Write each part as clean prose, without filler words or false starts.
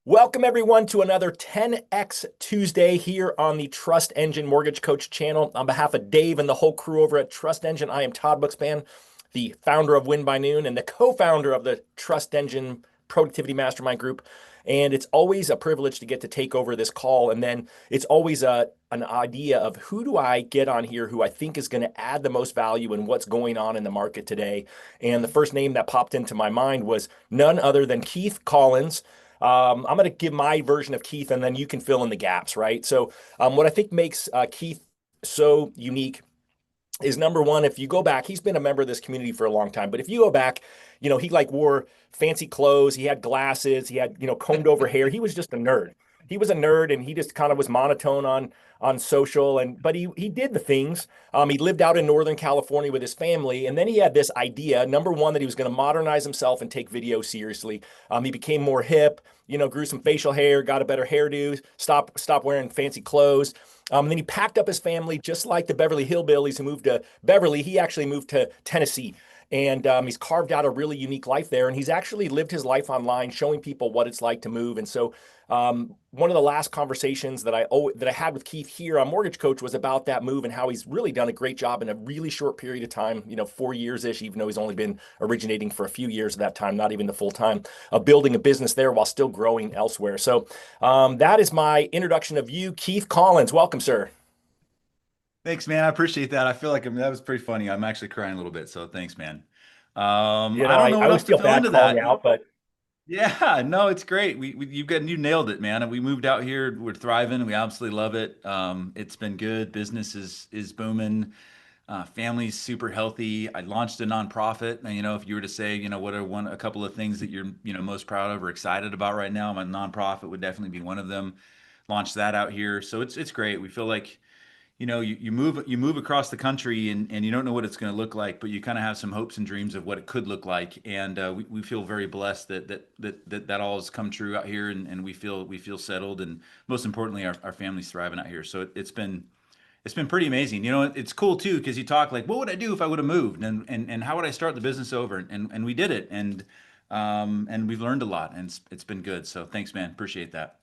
Welcome everyone to another 10X Tuesday here on the Trust Engine Mortgage Coach channel. On behalf of Dave and the whole crew over at Trust Engine, I am Todd Buxban, the founder of Win by Noon and the co-founder of the Trust Engine Productivity Mastermind Group. And it's always a privilege to get to take over this call. And then it's always an idea of who do I get on here who I think is going to add the most value in what's going on in the market today. And the first name that popped into my mind was none other than Keith Collins. I'm going to give my version of Keith, and then you can fill in the gaps, right? So, what I think makes Keith so unique is number one, if you go back, he's been a member of this community for a long time. But if you go back, he like wore fancy clothes, he had glasses, he had, combed over hair. He was just a nerd. He was a nerd and he just kind of was monotone on social. But he did the things. He lived out in Northern California with his family. And then he had this idea, number one, that he was going to modernize himself and take video seriously. He became more hip, grew some facial hair, got a better hairdo, stop wearing fancy clothes. And then he packed up his family, just like the Beverly Hillbillies who moved to Beverly. He actually moved to Tennessee. And he's carved out a really unique life there. And he's actually lived his life online, showing people what it's like to move. And so one of the last conversations that I had with Keith here on Mortgage Coach was about that move and how he's really done a great job in a really short period of time, 4 years-ish, even though he's only been originating for a few years at that time, not even the full time, of building a business there while still growing elsewhere. So that is my introduction of you, Keith Collins. Welcome, sir. Thanks, man. I appreciate that. I feel like that was pretty funny. I'm actually crying a little bit, so thanks, man. I don't know I what always else to feel fill bad into calling that. out, but Yeah, no, it's great. You nailed it, man. And we moved out here. We're thriving. We absolutely love it. It's been good. Business is booming. Family's super healthy. I launched a nonprofit. And if you were to say, what are a couple of things that you're most proud of or excited about right now, my nonprofit would definitely be one of them. Launched that out here, so it's great. We feel like you move across the country and you don't know what it's going to look like, but you kind of have some hopes and dreams of what it could look like. And we feel very blessed that all has come true out here, and we feel settled, and most importantly, our family's thriving out here. So it's been pretty amazing. It's cool too because you talk like, what would I do if I would have moved, and how would I start the business over? And we did it, and we've learned a lot, and it's been good. So thanks, man. Appreciate that.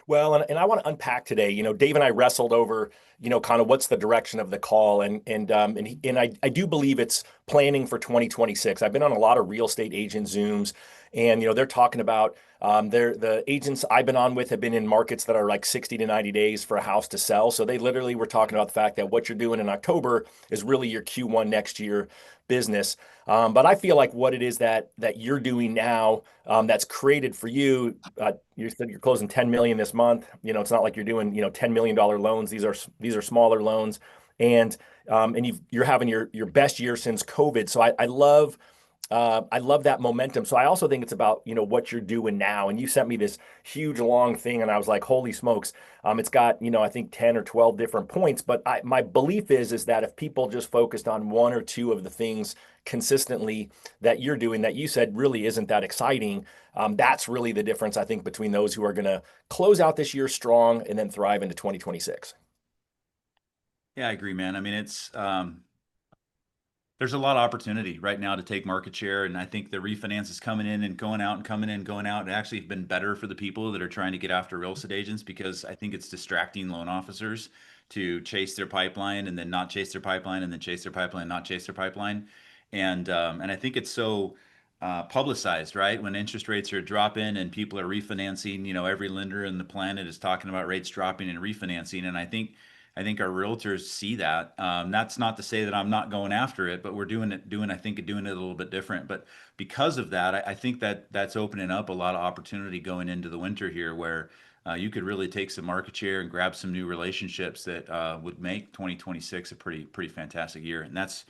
well, and I want to unpack today. Dave and I wrestled over, kind of what's the direction of the call, and I do believe it's planning for 2026. I've been on a lot of real estate agent Zooms, and they're talking about the agents I've been on with have been in markets that are like 60 to 90 days for a house to sell. So they literally were talking about the fact that what you're doing in October is really your Q1 next year business. But I feel like what it is that you're doing now, that's created for you. You said you're closing 10 million this month. It's not like you're doing $10 million loans. These are smaller loans, and you're having your best year since COVID. So I love that momentum. So I also think it's about, what you're doing now. And you sent me this huge long thing and I was like, holy smokes. It's got, I think 10 or 12 different points, but my belief is that if people just focused on one or two of the things consistently that you're doing that you said really isn't that exciting, that's really the difference, I think, between those who are going to close out this year strong and then thrive into 2026. Yeah, I agree, man. I mean, there's a lot of opportunity right now to take market share, and I think the refinance is coming in and going out and coming in, going out, and actually have been better for the people that are trying to get after real estate agents because I think it's distracting loan officers to chase their pipeline and then not chase their pipeline and then chase their pipeline, not chase their pipeline, and I think it's so publicized, right? When interest rates are dropping and people are refinancing, every lender in the planet is talking about rates dropping and refinancing, and I think our realtors see that. That's not to say that I'm not going after it, but we're I think doing it a little bit different. But because of that, I think that's opening up a lot of opportunity going into the winter here, where you could really take some market share and grab some new relationships that would make 2026 a pretty fantastic year. And that's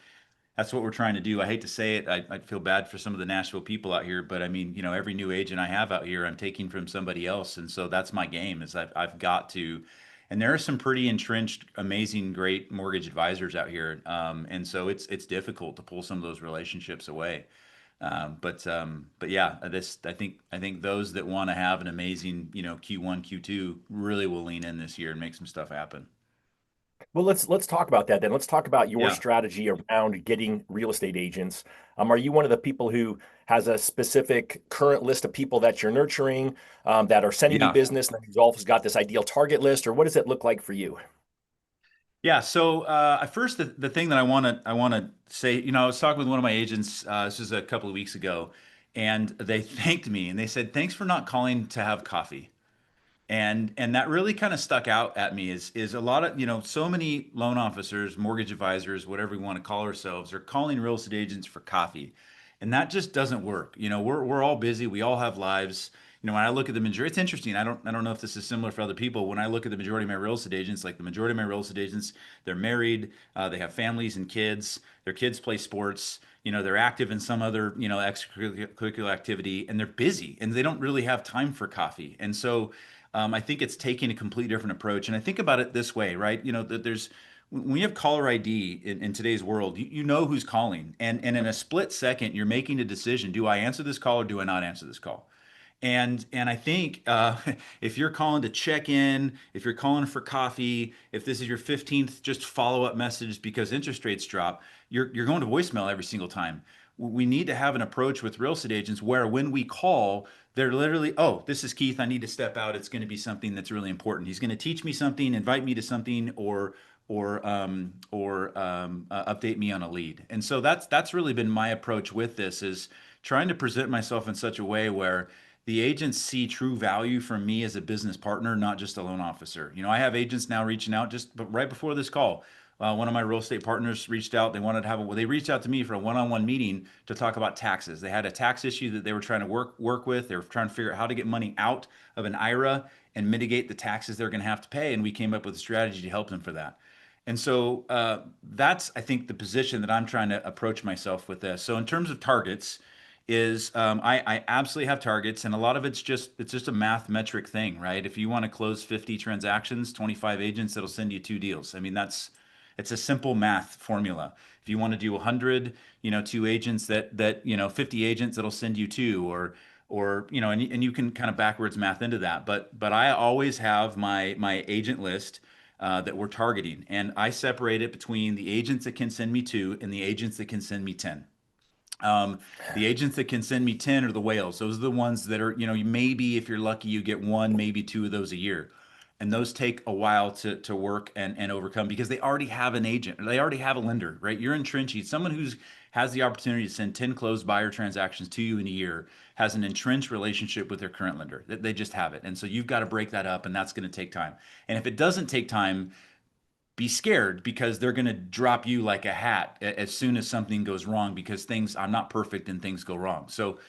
what we're trying to do. I hate to say it. I feel bad for some of the Nashville people out here, but I mean, every new agent I have out here, I'm taking from somebody else, and so that's my game. Is I've got to, and there are some pretty entrenched, amazing, great mortgage advisors out here, and so it's difficult to pull some of those relationships away. But yeah, I think those that want to have an amazing, Q1, Q2 really will lean in this year and make some stuff happen. Well, let's talk about that then. Let's talk about your Yeah. strategy around getting real estate agents. Are you one of the people who has a specific current list of people that you're nurturing, that are sending you Yeah. business, and then you've also got this ideal target list, or what does it look like for you? Yeah. So at first, the thing that I want to say, I was talking with one of my agents. This was a couple of weeks ago, and they thanked me and they said, "Thanks for not calling to have coffee." And that really kind of stuck out at me is a lot of, so many loan officers, mortgage advisors, whatever we want to call ourselves, are calling real estate agents for coffee. And that just doesn't work. We're all busy. We all have lives. When I look at the majority, it's interesting. I don't know if this is similar for other people. When I look at the majority of my real estate agents, like the majority of my real estate agents, they're married, they have families and kids. Their kids play sports. They're active in some other, extracurricular activity, and they're busy, and they don't really have time for coffee. And so I think it's taking a completely different approach. And I think about it this way, right? That there's when you have caller ID in today's world, you know who's calling, and in a split second, you're making a decision: do I answer this call or do I not answer this call? And I think if you're calling to check in, if you're calling for coffee, if this is your 15th just follow up message because interest rates drop, you're going to voicemail every single time. We need to have an approach with real estate agents where when we call, they're literally, oh, this is Keith. I need to step out. It's going to be something that's really important. He's going to teach me something, invite me to something, or update me on a lead. And so that's really been my approach with this, is trying to present myself in such a way where the agents see true value from me as a business partner, not just a loan officer. I have agents now reaching out just right before this call. One of my real estate partners reached out. They wanted to have they reached out to me for a one-on-one meeting to talk about taxes. They had a tax issue that they were trying to work with. They were trying to figure out how to get money out of an IRA and mitigate the taxes they're going to have to pay. And we came up with a strategy to help them for that. And so that's, I think, the position that I'm trying to approach myself with this. So in terms of targets, is I absolutely have targets, and a lot of it's just a math metric thing, right? If you want to close 50 transactions, 25 agents, that'll send you two deals. I mean, it's a simple math formula. If you want to do 100, two agents, that 50 agents, that'll send you two, and you can kind of backwards math into that. But I always have my agent list that we're targeting, and I separate it between the agents that can send me two and the agents that can send me 10. Um, the agents that can send me 10 are the whales. Those are the ones that are, maybe if you're lucky, you get one, maybe two of those a year. And those take a while to work and overcome because they already have an agent, or they already have a lender, right? You're entrenched. Someone who's has the opportunity to send 10 closed buyer transactions to you in a year has an entrenched relationship with their current lender. They just have it. And so you've got to break that up, and that's going to take time. And if it doesn't take time, be scared, because they're going to drop you like a hat as soon as something goes wrong, because I'm not perfect and things go wrong. So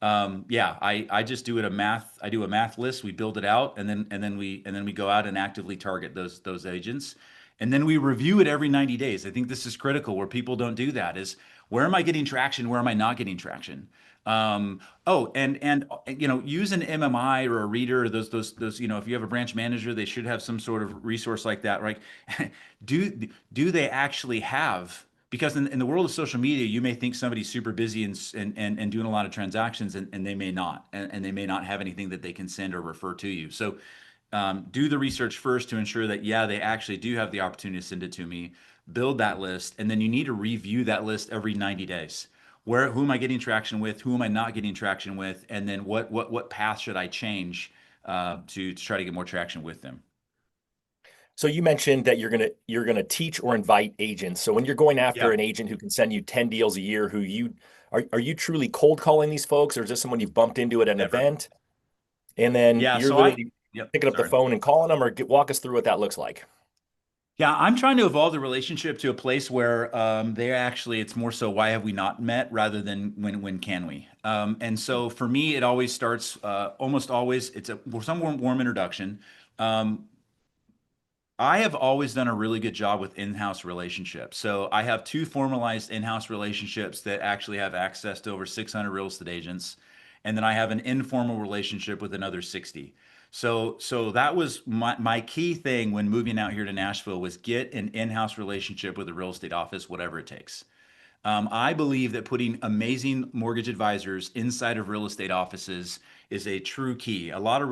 yeah, I just do it a math I do a math list. We build it out, and then we go out and actively target those agents, and then we review it every 90 days. I think this is critical. Where people don't do that is, where am I getting traction, where am I not getting traction? Oh, and use an MMI or a reader, or those, if you have a branch manager, they should have some sort of resource like that, right? Do they actually have, because in the world of social media, you may think somebody's super busy and doing a lot of transactions, and they may not, and they may not have anything that they can send or refer to you. So do the research first to ensure that, yeah, they actually do have the opportunity to send it to me. Build that list, and then you need to review that list every 90 days. Who am I getting traction with? Who am I not getting traction with? And then what path should I change to try to get more traction with them? So you mentioned that you're gonna teach or invite agents. So when you're going after Yeah, an agent who can send you 10 deals a year, who you are you truly cold calling these folks, or is this someone you've bumped into at an never. event, and then Yeah, you're so literally yep, picking up the sorry. phone and calling them, or walk us through what that looks like? Yeah, I'm trying to evolve the relationship to a place where it's more so, why have we not met, rather than when can we? And so for me, it always starts, almost always, it's some warm introduction. Um, I have always done a really good job with in-house relationships. So I have two formalized in-house relationships that actually have access to over 600 real estate agents, and then I have an informal relationship with another 60. So that was my key thing when moving out here to Nashville, was get an in-house relationship with a real estate office, whatever it takes. I believe that putting amazing mortgage advisors inside of real estate offices is a true key. A lot of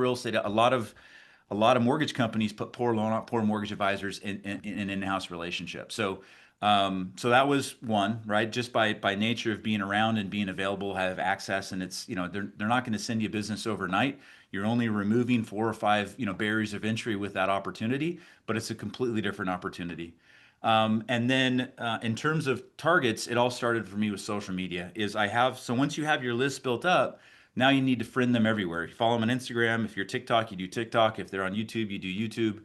a lot of mortgage companies put poor mortgage advisors in an in-house relationship. So that was one, right? Just by nature of being around and being available, have access, and it's, they're not going to send you business overnight. You're only removing 4 or 5, barriers of entry with that opportunity, but it's a completely different opportunity. And then in terms of targets, it all started for me with social media. So once you have your list built up, now you need to friend them everywhere. You follow them on Instagram. If you're TikTok, you do TikTok. If they're on YouTube, you do YouTube.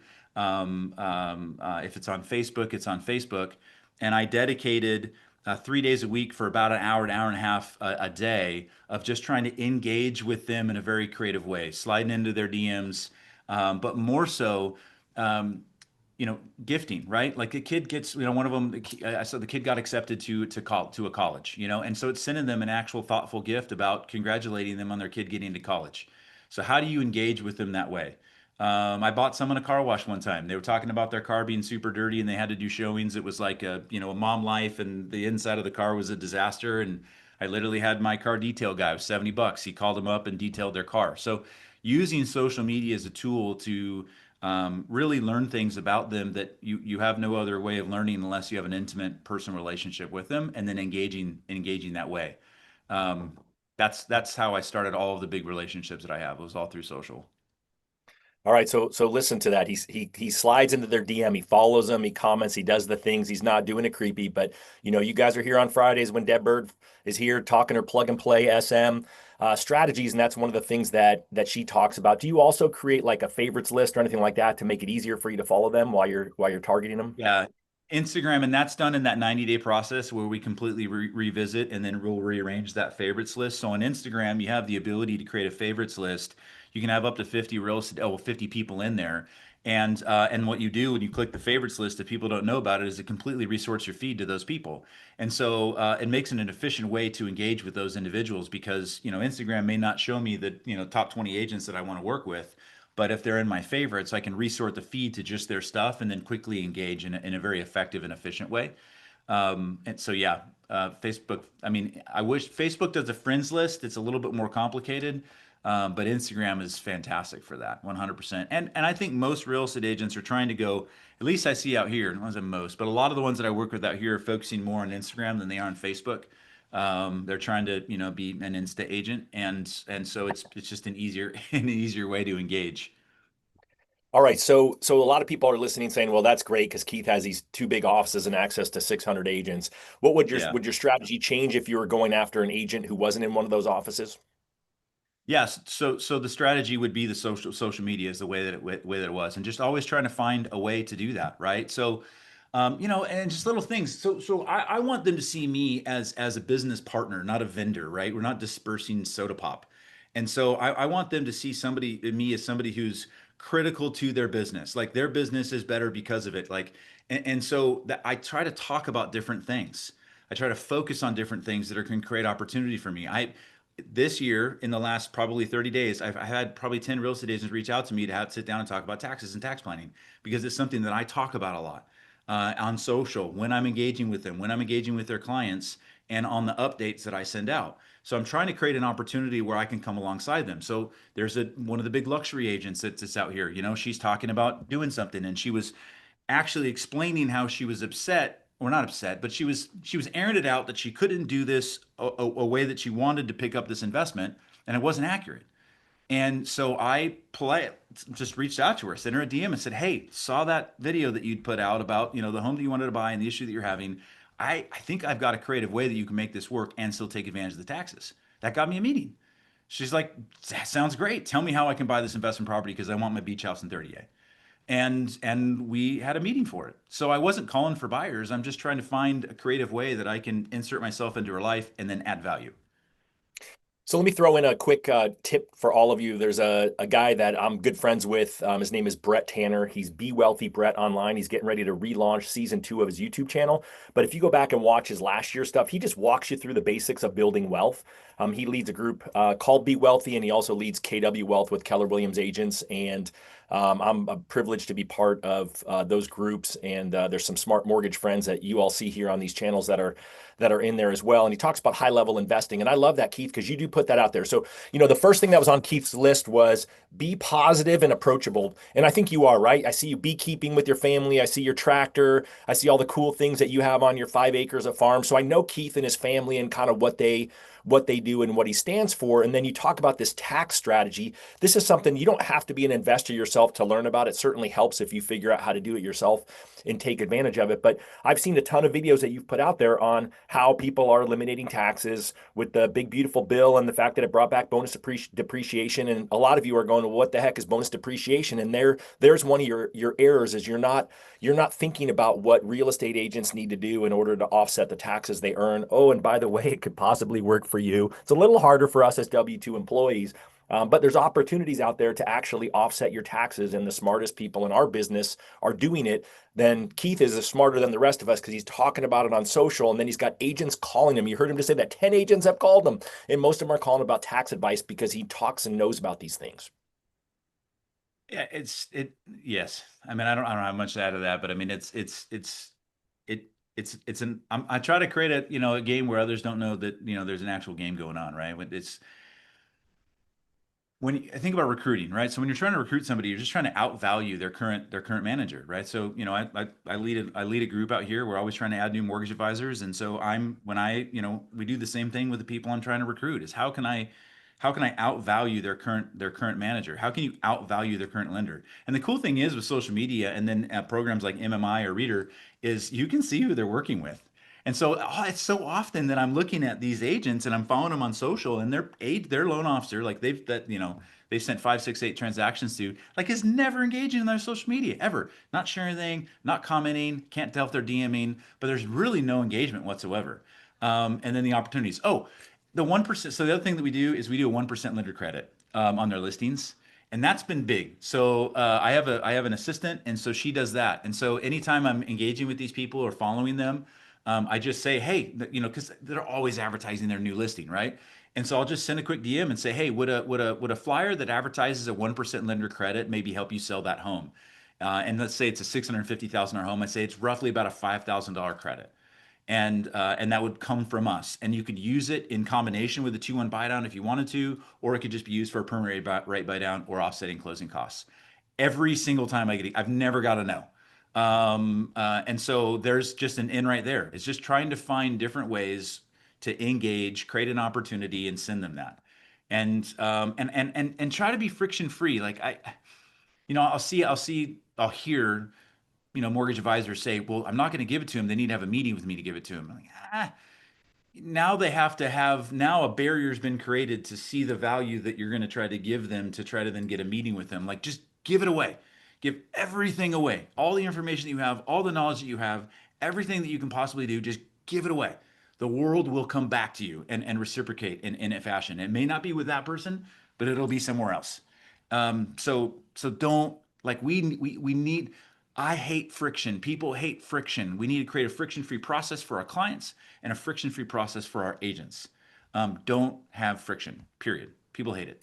If it's on Facebook, it's on Facebook. And I dedicated 3 days a week for about an hour and a half a day of just trying to engage with them in a very creative way, sliding into their DMs, but more so, um, gifting, right? Like a kid gets, one of them, I saw the kid got accepted to a college, and so it's sending them an actual thoughtful gift about congratulating them on their kid getting into college. So how do you engage with them that way? I bought someone a car wash one time. They were talking about their car being super dirty and they had to do showings. It was like a mom life, and the inside of the car was a disaster. And I literally had my car detail guy, it was $70. He called them up and detailed their car. So using social media as a tool to really learn things about them that you have no other way of learning unless you have an intimate personal relationship with them, and then engaging that way. Um, that's how I started all of the big relationships that I have. It was all through social. All right, so listen to that. He slides into their DM, he follows them, he comments, he does the things. He's not doing it creepy, but you guys are here on Fridays when Deb Bird is here talking her plug and play SM strategies, and that's one of the things that she talks about. Do you also create like a favorites list or anything like that to make it easier for you to follow them while you're targeting them? Yeah, Instagram, and that's done in that 90-day process where we completely revisit and then we'll rearrange that favorites list. So on Instagram, you have the ability to create a favorites list. You can have up to 50 people in there. And what you do when you click the favorites list, if people don't know about it, is it completely resorts your feed to those people. And so it makes it an efficient way to engage with those individuals because, Instagram may not show me the, top 20 agents that I want to work with. But if they're in my favorites, I can resort the feed to just their stuff and then quickly engage in a very effective and efficient way. And so, yeah, Facebook. I mean, I wish Facebook does a friends list. It's a little bit more complicated, but Instagram is fantastic for that, 100%. And I think most real estate agents are trying to go. At least I see out here. It wasn't most, but a lot of the ones that I work with out here are focusing more on Instagram than they are on Facebook. They're trying to, be an Insta agent, and so it's just an easier an easier way to engage. All right, so a lot of people are listening saying, well, that's great because Keith has these two big offices and access to 600 agents. What would your Yeah. would your strategy change if you were going after an agent who wasn't in one of those offices? Yes. So the strategy would be the social media is the way that it was, and just always trying to find a way to do that, right? So, and just little things. So I want them to see me as a business partner, not a vendor, right? We're not dispersing soda pop, and so I want them to see me as somebody who's critical to their business. Like their business is better because of it. Like, and so that I try to talk about different things. I try to focus on different things that can create opportunity for me. This year, in the last probably 30 days, I had probably 10 real estate agents reach out to me to have sit down and talk about taxes and tax planning because it's something that I talk about a lot on social when I'm engaging with them, when I'm engaging with their clients, and on the updates that I send out. So I'm trying to create an opportunity where I can come alongside them. So there's one of the big luxury agents that's out here. She's talking about doing something, and she was actually explaining how she was upset, or not upset, but she was airing it out that she couldn't do this a way that she wanted to pick up this investment, and it wasn't accurate. And so I just reached out to her, sent her a DM, and said, "Hey, saw that video that you'd put out about the home that you wanted to buy and the issue that you're having. I think I've got a creative way that you can make this work and still take advantage of the taxes." That got me a meeting. She's like, "That sounds great. Tell me how I can buy this investment property because I want my beach house in 30A." And we had a meeting for it. So I wasn't calling for buyers. I'm just trying to find a creative way that I can insert myself into her life and then add value. So let me throw in a quick tip for all of you. There's a guy that I'm good friends with. His name is Brett Tanner. He's Be Wealthy Brett online. He's getting ready to relaunch season 2 of his YouTube channel. But if you go back and watch his last year stuff, he just walks you through the basics of building wealth. He leads a group called Be Wealthy, and he also leads KW Wealth with Keller Williams agents. And I'm privileged to be part of those groups. And there's some smart mortgage friends that you all see here on these channels that are in there as well. And he talks about high level investing. And I love that, Keith, because you do put put that out there. So, the first thing that was on Keith's list was be positive and approachable. And I think you are, right? I see you beekeeping with your family. I see your tractor. I see all the cool things that you have on your 5 acres of farm. So I know Keith and his family and kind of what they do and what he stands for. And then you talk about this tax strategy. This is something you don't have to be an investor yourself to learn about. It certainly helps if you figure out how to do it yourself and take advantage of it. But I've seen a ton of videos that you've put out there on how people are eliminating taxes with the big beautiful bill and the fact that it brought back bonus depreciation. And a lot of you are going, well, what the heck is bonus depreciation? And there's one of your errors is you're not thinking about what real estate agents need to do in order to offset the taxes they earn. Oh, and by the way, it could possibly work for you. It's a little harder for us as W-2 employees, but there's opportunities out there to actually offset your taxes, and the smartest people in our business are doing it. Then Keith is smarter than the rest of us because he's talking about it on social, and then he's got agents calling him. You heard him just say that 10 agents have called him, and most of them are calling about tax advice because he talks and knows about these things. Yeah, yes. I mean, I don't have much to add to that, but I mean, it, I try to create a game where others don't know that, there's an actual game going on, right? I think about recruiting, right? So when you're trying to recruit somebody, you're just trying to outvalue their current manager, right? So I lead a group out here. We're always trying to add new mortgage advisors, and so we do the same thing with the people I'm trying to recruit. Is how can I outvalue their current manager? How can you outvalue their current lender? And the cool thing is with social media and then programs like MMI or Reader is you can see who they're working with. And so it's so often that I'm looking at these agents and I'm following them on social, and their loan officer, like they sent 5, 6, 8 transactions to, like, is never engaging in their social media ever, not sharing anything, not commenting, can't tell if they're DMing, but there's really no engagement whatsoever. And then the opportunities. Oh, the 1%. So the other thing that we do is we do a 1% lender credit on their listings. And that's been big. So I have an assistant, and so she does that. And so anytime I'm engaging with these people or following them, I just say, hey, because they're always advertising their new listing, right? And so I'll just send a quick DM and say, hey, would a flyer that advertises a 1% lender credit maybe help you sell that home? And let's say it's a $650,000 home. I say it's roughly about a $5,000 credit, and that would come from us. And you could use it in combination with a 2-1 buy down if you wanted to, or it could just be used for a permanent rate buy down or offsetting closing costs. Every single time I've never got a no. And so there's just an in right there. It's just trying to find different ways to engage, create an opportunity, and send them that. And try to be friction free. Like I'll hear, mortgage advisors say, well, I'm not going to give it to them. They need to have a meeting with me to give it to them. I'm like, now they have to have, now a barrier's been created to see the value that you're going to try to give them to try to then get a meeting with them. Like, just give it away. Give everything away. All the information that you have, all the knowledge that you have, everything that you can possibly do, just give it away. The world will come back to you and reciprocate in a fashion. It may not be with that person, but it'll be somewhere else. So don't, like, we need, I hate friction. People hate friction. We need to create a friction-free process for our clients and a friction-free process for our agents. Don't have friction, period. People hate it.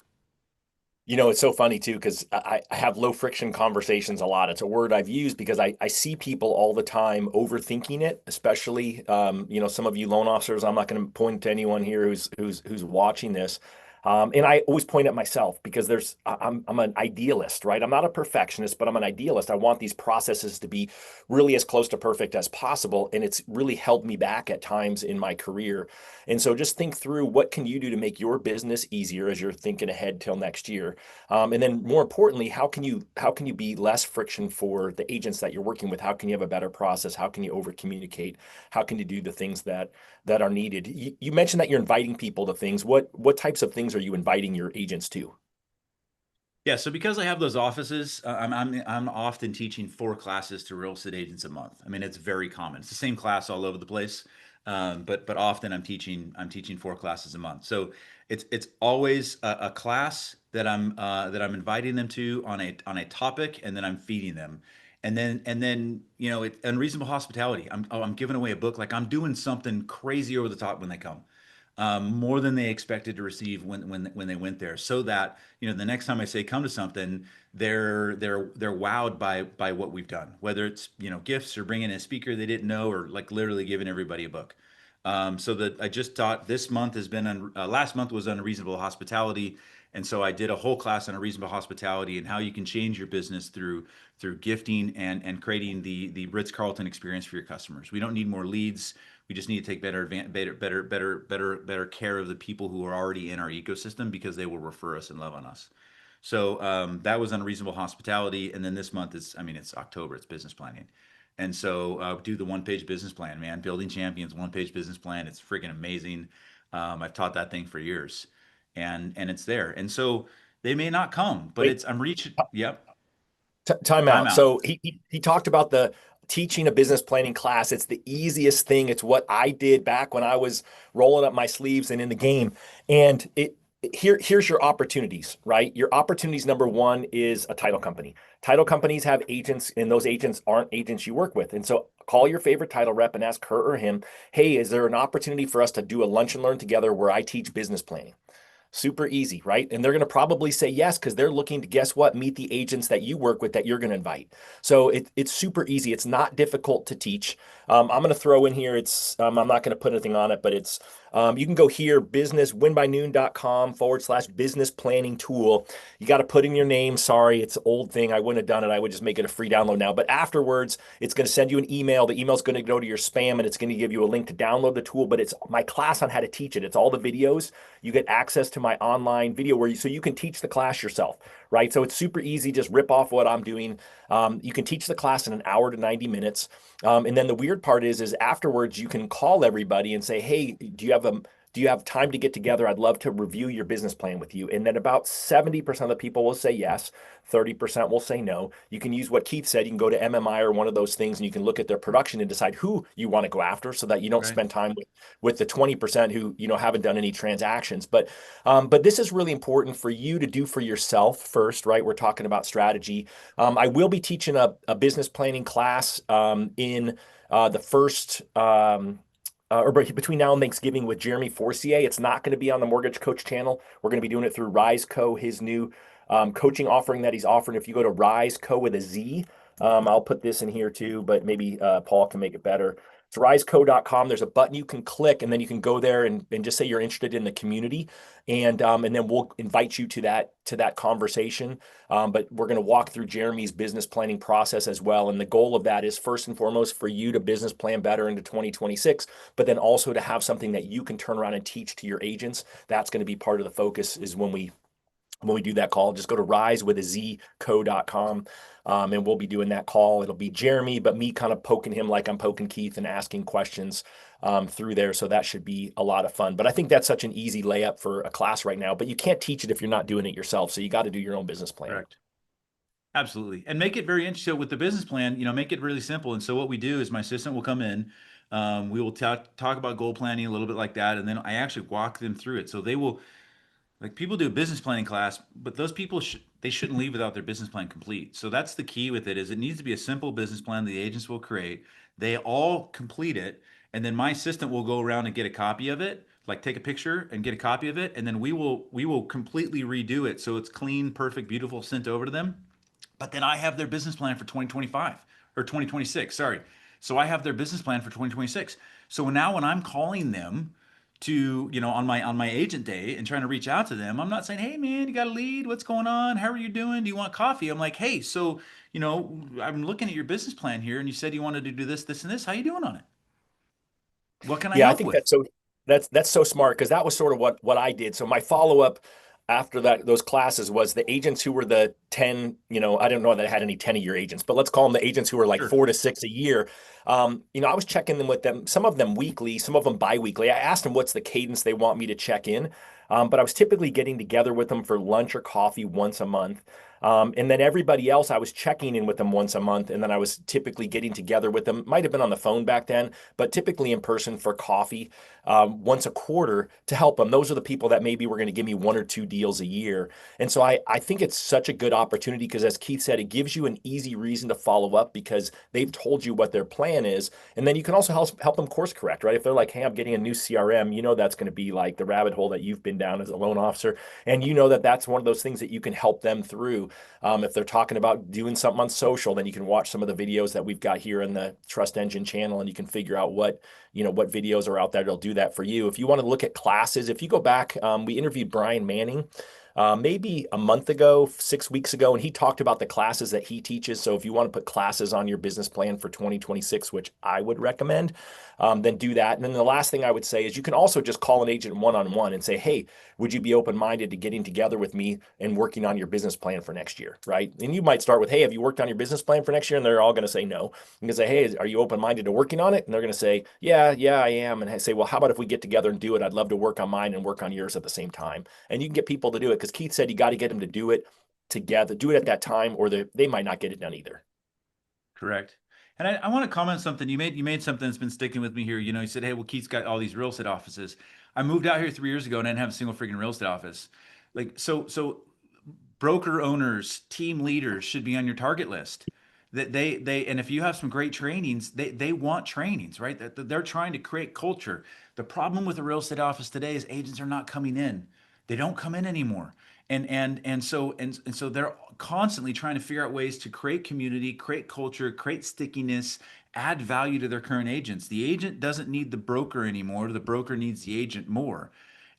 It's so funny too, because I have low friction conversations a lot. It's a word I've used because I see people all the time overthinking it, especially, some of you loan officers. I'm not going to point to anyone here who's watching this. And I always point at myself because I'm an idealist, right? I'm not a perfectionist, but I'm an idealist. I want these processes to be really as close to perfect as possible. And it's really held me back at times in my career. And so just think through what can you do to make your business easier as you're thinking ahead till next year. And then more importantly, how can you be less friction for the agents that you're working with? How can you have a better process? How can you over communicate? How can you do the things that are needed? You mentioned that you're inviting people to things. What types of things are you inviting your agents to? Yeah, so because I have those offices, I'm often teaching 4 classes to real estate agents a month. I mean, it's very common. It's the same class all over the place, but often I'm teaching 4 classes a month. So it's always a class that I'm inviting them to on a topic, and then I'm feeding them, and then unreasonable hospitality. I'm giving away a book, like I'm doing something crazy over the top when they come, more than they expected to receive when they went there, so that the next time I say come to something, they're wowed by what we've done, whether it's gifts or bringing in a speaker they didn't know, or like literally giving everybody a book. So that I just taught this month has been last month was unreasonable hospitality, and so I did a whole class on unreasonable hospitality and how you can change your business through gifting and creating the Ritz-Carlton experience for your customers. We don't need more leads. We just need to take better care of the people who are already in our ecosystem because they will refer us and love on us. So that was unreasonable hospitality, and then this month I mean, it's October, it's business planning, and so do the one-page business plan, man. Building Champions one-page business plan. It's freaking amazing. I've taught that thing for years, and it's there. And so they may not come, but Wait, it's I'm reaching. Yep, time out. timeout. So he talked about the teaching a business planning class. It's the easiest thing. It's what I did back when I was rolling up my sleeves and in the game. And here's your opportunities, right? Your opportunities number one is a title company. Title companies have agents, and those agents aren't agents you work with. And so call your favorite title rep and ask her or him, hey, is there an opportunity for us to do a lunch and learn together where I teach business planning? Super easy, right? And they're going to probably say yes because they're looking to, guess what, meet the agents that you work with that you're going to invite. So it's super easy. It's not difficult to teach. I'm going to throw in here, I'm not going to put anything on it, but you can go here, businesswinbynoon.com/business planning tool. You got to put in your name. Sorry, it's an old thing. I wouldn't have done it. I would just make it a free download now. But afterwards, it's going to send you an email. The email is going to go to your spam and it's going to give you a link to download the tool. But it's my class on how to teach it. It's all the videos. You get access to my online video so you can teach the class yourself, right? So it's super easy. Just rip off what I'm doing. You can teach the class in an hour to 90 minutes. And then the weird part is afterwards you can call everybody and say, hey, do you have time to get together? I'd love to review your business plan with you. And then about 70% of the people will say yes, 30% will say no. You can use what Keith said. You can go to MMI or one of those things and you can look at their production and decide who you want to go after so that you don't Right. spend time with the 20% who, haven't done any transactions. But this is really important for you to do for yourself first, right? We're talking about strategy. I will be teaching a business planning class in the first or between now and Thanksgiving with Jeremy Forcier. It's not going to be on the Mortgage Coach channel. We're going to be doing it through Rise Co, his new coaching offering that he's offering. If you go to Rise Co with a Z, I'll put this in here too, but maybe Paul can make it better. It's riseco.com. There's a button you can click, and then you can go there and just say you're interested in the community, and then we'll invite you to that conversation. But we're going to walk through Jeremy's business planning process as well. And the goal of that is first and foremost for you to business plan better into 2026, but then also to have something that you can turn around and teach to your agents. That's going to be part of the focus is when we do that call. Just go to risewithazco.com. And we'll be doing that call. It'll be Jeremy, but me kind of poking him like I'm poking Keith and asking questions through there. So that should be a lot of fun. But I think that's such an easy layup for a class right now. But you can't teach it if you're not doing it yourself. So you got to do your own business plan. Correct. Absolutely. And make it very interesting. So with the business plan, make it really simple. And so what we do is my assistant will come in. We will talk about goal planning a little bit like that. And then I actually walk them through it. So they will, like people do a business planning class, but those people they shouldn't leave without their business plan complete. So that's the key with it is it needs to be a simple business plan the agents will create. They all complete it, and then my assistant will go around and get a copy of it, like take a picture and get a copy of it, and then we will completely redo it so it's clean, perfect, beautiful, sent over to them. But then I have their business plan for 2025 or 2026, sorry. So I have their business plan for 2026. So now when I'm calling them to, on my agent day and trying to reach out to them, I'm not saying, "Hey man, you got a lead? What's going on? How are you doing? Do you want coffee?" I'm like, "Hey, so, I'm looking at your business plan here and you said you wanted to do this, this and this. How you doing on it? What can I Yeah, I help think with?" that's so smart because that was sort of what I did. So my follow up after those classes was the agents who were the 10, I don't know that I had any 10-a-year agents, but let's call them the agents who were like Sure. 4 to 6 a year. I was checking them with them, some of them weekly, some of them biweekly. I asked them what's the cadence they want me to check in. But I was typically getting together with them for lunch or coffee once a month. And then everybody else, I was checking in with them once a month. And then I was typically getting together with them, might have been on the phone back then, but typically in person for coffee once a quarter to help them. Those are the people that maybe were going to give me 1 or 2 deals a year. And so I think it's such a good opportunity because, as Keith said, it gives you an easy reason to follow up because they've told you what their plan is. And then you can also help them course correct, right? If they're like, hey, I'm getting a new CRM, that's going to be like the rabbit hole that you've been down as a loan officer. And that that's one of those things that you can help them through. If they're talking about doing something on social, then you can watch some of the videos that we've got here in the Trust Engine channel, and you can figure out what videos are out there that'll do that for you. If you want to look at classes, if you go back, we interviewed Brian Manning maybe a month ago, 6 weeks ago, and he talked about the classes that he teaches. So if you want to put classes on your business plan for 2026, which I would recommend, then do that. And then the last thing I would say is you can also just call an agent one-on-one and say, hey, would you be open-minded to getting together with me and working on your business plan for next year, right? And you might start with, hey, have you worked on your business plan for next year? And they're all going to say no. You can say, hey, are you open-minded to working on it? And they're going to say, yeah, I am. And I say, well, how about if we get together and do it? I'd love to work on mine and work on yours at the same time. And you can get people to do it because Keith said you got to get them to do it together, do it at that time, or they might not get it done either. Correct. And I want to comment something. You made something that's been sticking with me here. You said, hey, well, Keith's got all these real estate offices. I moved out here 3 years ago and I didn't have a single freaking real estate office. Like, so broker owners, team leaders should be on your target list. That and if you have some great trainings, they want trainings, right? That they're trying to create culture. The problem with the real estate office today is agents are not coming in. They don't come in anymore. And so they're constantly trying to figure out ways to create community, create culture, create stickiness, add value to their current agents. The agent doesn't need the broker anymore. The broker needs the agent more.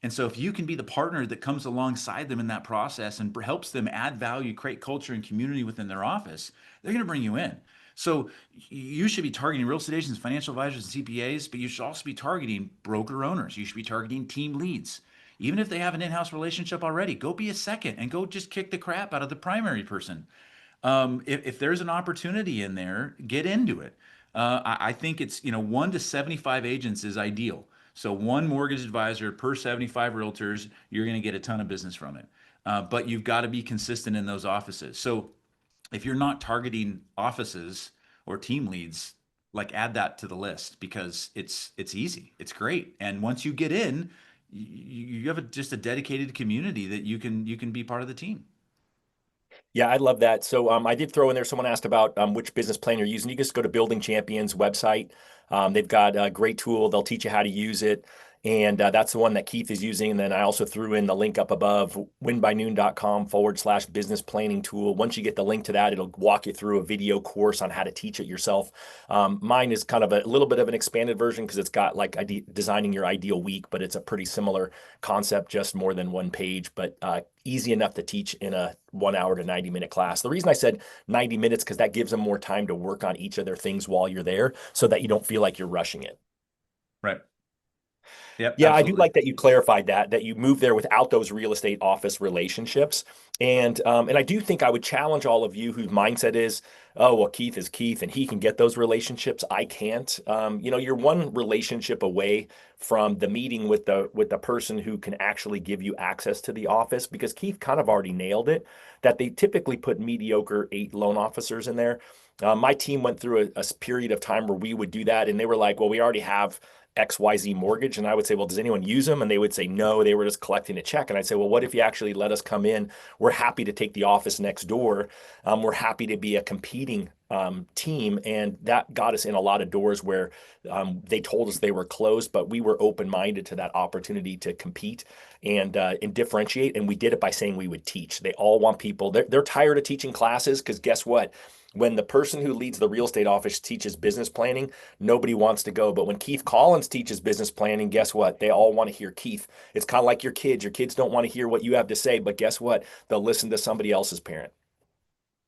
And so if you can be the partner that comes alongside them in that process and helps them add value, create culture and community within their office, they're going to bring you in. So you should be targeting real estate agents, financial advisors, and CPAs, but you should also be targeting broker owners. You should be targeting team leads. Even if they have an in-house relationship already, go be a second and go just kick the crap out of the primary person. If there's an opportunity in there, get into it. I think it's 1 to 75 agents is ideal. So one mortgage advisor per 75 realtors, you're going to get a ton of business from it. But you've got to be consistent in those offices. So if you're not targeting offices or team leads, like add that to the list because it's easy. It's great. And once you get in, you have just a dedicated community that you can be part of the team. Yeah, I love that. So I did throw in there, someone asked about which business plan you're using. You just go to Building Champions website. They've got a great tool. They'll teach you how to use it. And that's the one that Keith is using. And then I also threw in the link up above, winbynoon.com/business planning tool. Once you get the link to that, it'll walk you through a video course on how to teach it yourself. Mine is kind of a little bit of an expanded version because it's got like designing your ideal week, but it's a pretty similar concept, just more than one page, but easy enough to teach in a 1 hour to 90-minute class. The reason I said 90 minutes because that gives them more time to work on each of their things while you're there so that you don't feel like you're rushing it. Right. Yep, Yeah, I do absolutely. like that you clarified that you moved there without those real estate office relationships. And I do think I would challenge all of you whose mindset is, oh, well, Keith is Keith and he can get those relationships. I can't. You're one relationship away from the meeting with the person who can actually give you access to the office because Keith kind of already nailed it, that they typically put mediocre 8 loan officers in there. My team went through a period of time where we would do that, and they were like, well, we already have XYZ mortgage. And I would say, well, does anyone use them? And they would say, no, they were just collecting a check. And I'd say, well, what if you actually let us come in? We're happy to take the office next door. We're happy to be a competing team. And that got us in a lot of doors where they told us they were closed, but we were open-minded to that opportunity to compete and differentiate. And we did it by saying we would teach. They all want people. They're tired of teaching classes because guess what? When the person who leads the real estate office teaches business planning, nobody wants to go. But when Keith Collins teaches business planning, guess what? They all want to hear Keith. It's kind of like your kids. Your kids don't want to hear what you have to say, but guess what? They'll listen to somebody else's parent.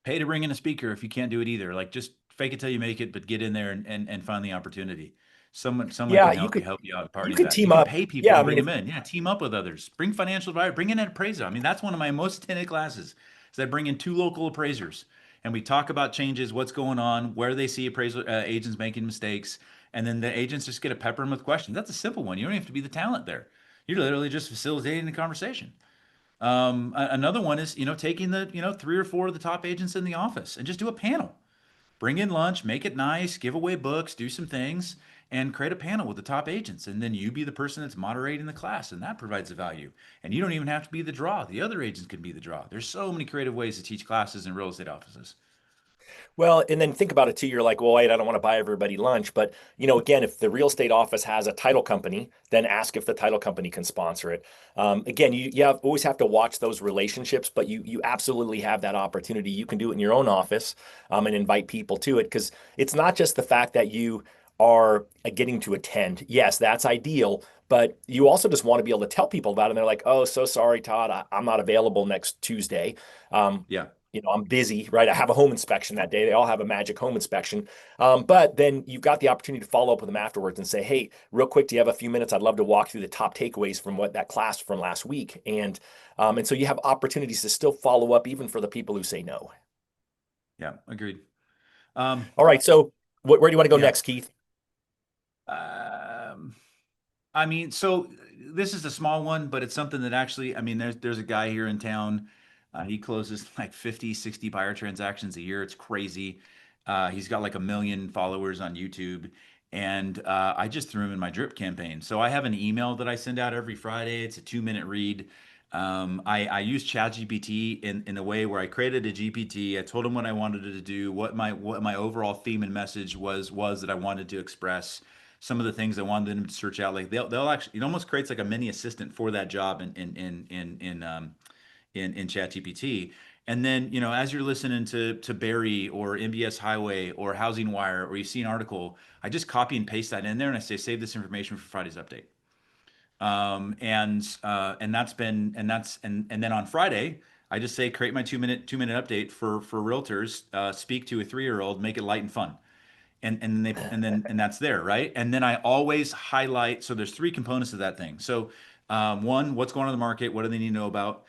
Pay to bring in a speaker if you can't do it either. Like just fake it till you make it, but get in there and find the opportunity. Someone Yeah, can you could help you out you party could that. You team can up. pay people Yeah, to I mean, bring if them in. Yeah, team up with others. Bring financial advisor. Bring in an appraiser. I mean, that's one of my most attended classes. Is I bring in 2 local appraisers and we talk about changes, what's going on, where they see appraisal agents making mistakes, and then the agents just get to pepper them with questions. That's a simple one. You don't have to be the talent there. You're literally just facilitating the conversation. Another one is, taking the, 3 or 4 of the top agents in the office and just do a panel. Bring in lunch, make it nice, give away books, do some things, and create a panel with the top agents. And then you be the person that's moderating the class, and that provides a value. And you don't even have to be the draw. The other agents can be the draw. There's so many creative ways to teach classes in real estate offices. Well, and then think about it too. You're like, well, wait, I don't want to buy everybody lunch. But, again, if the real estate office has a title company, then ask if the title company can sponsor it. Again, always have to watch those relationships, but you absolutely have that opportunity. You can do it in your own office, and invite people to it, because it's not just the fact that you are getting to attend. Yes, that's ideal, but you also just want to be able to tell people about it. And they're like, oh, so sorry, Todd, I'm not available next Tuesday. Um, Yeah. I'm busy, right? I have a home inspection that day. They all have a magic home inspection. But then you've got the opportunity to follow up with them afterwards and say, hey, real quick, do you have a few minutes? I'd love to walk through the top takeaways from what that class from last week. And so you have opportunities to still follow up even for the people who say no. Yeah. Agreed. Um, All right. So where do you want to go yeah. next, Keith? Um, I mean, so this is a small one, but it's something that actually, I mean, there's a guy here in town. He closes like 50, 60 buyer transactions a year. It's crazy. He's got like 1 million followers on YouTube. And I just threw him in my drip campaign. So I have an email that I send out every Friday. It's a 2-minute read. I use ChatGPT in a way where I created a GPT. I told him what I wanted it to do, what my overall theme and message was that I wanted to express, some of the things I wanted them to search out. Like they'll actually, it almost creates like a mini assistant for that job in ChatGPT. And then, as you're listening to Barry or MBS Highway or Housing Wire, or you see an article, I just copy and paste that in there and I say, save this information for Friday's update. And that's been and then on Friday, I just say create my 2-minute update for realtors. Speak to a 3-year-old, make it light and fun, and that's there, right? And then I always highlight. So there's 3 components of that thing. So one, what's going on in the market? What do they need to know about?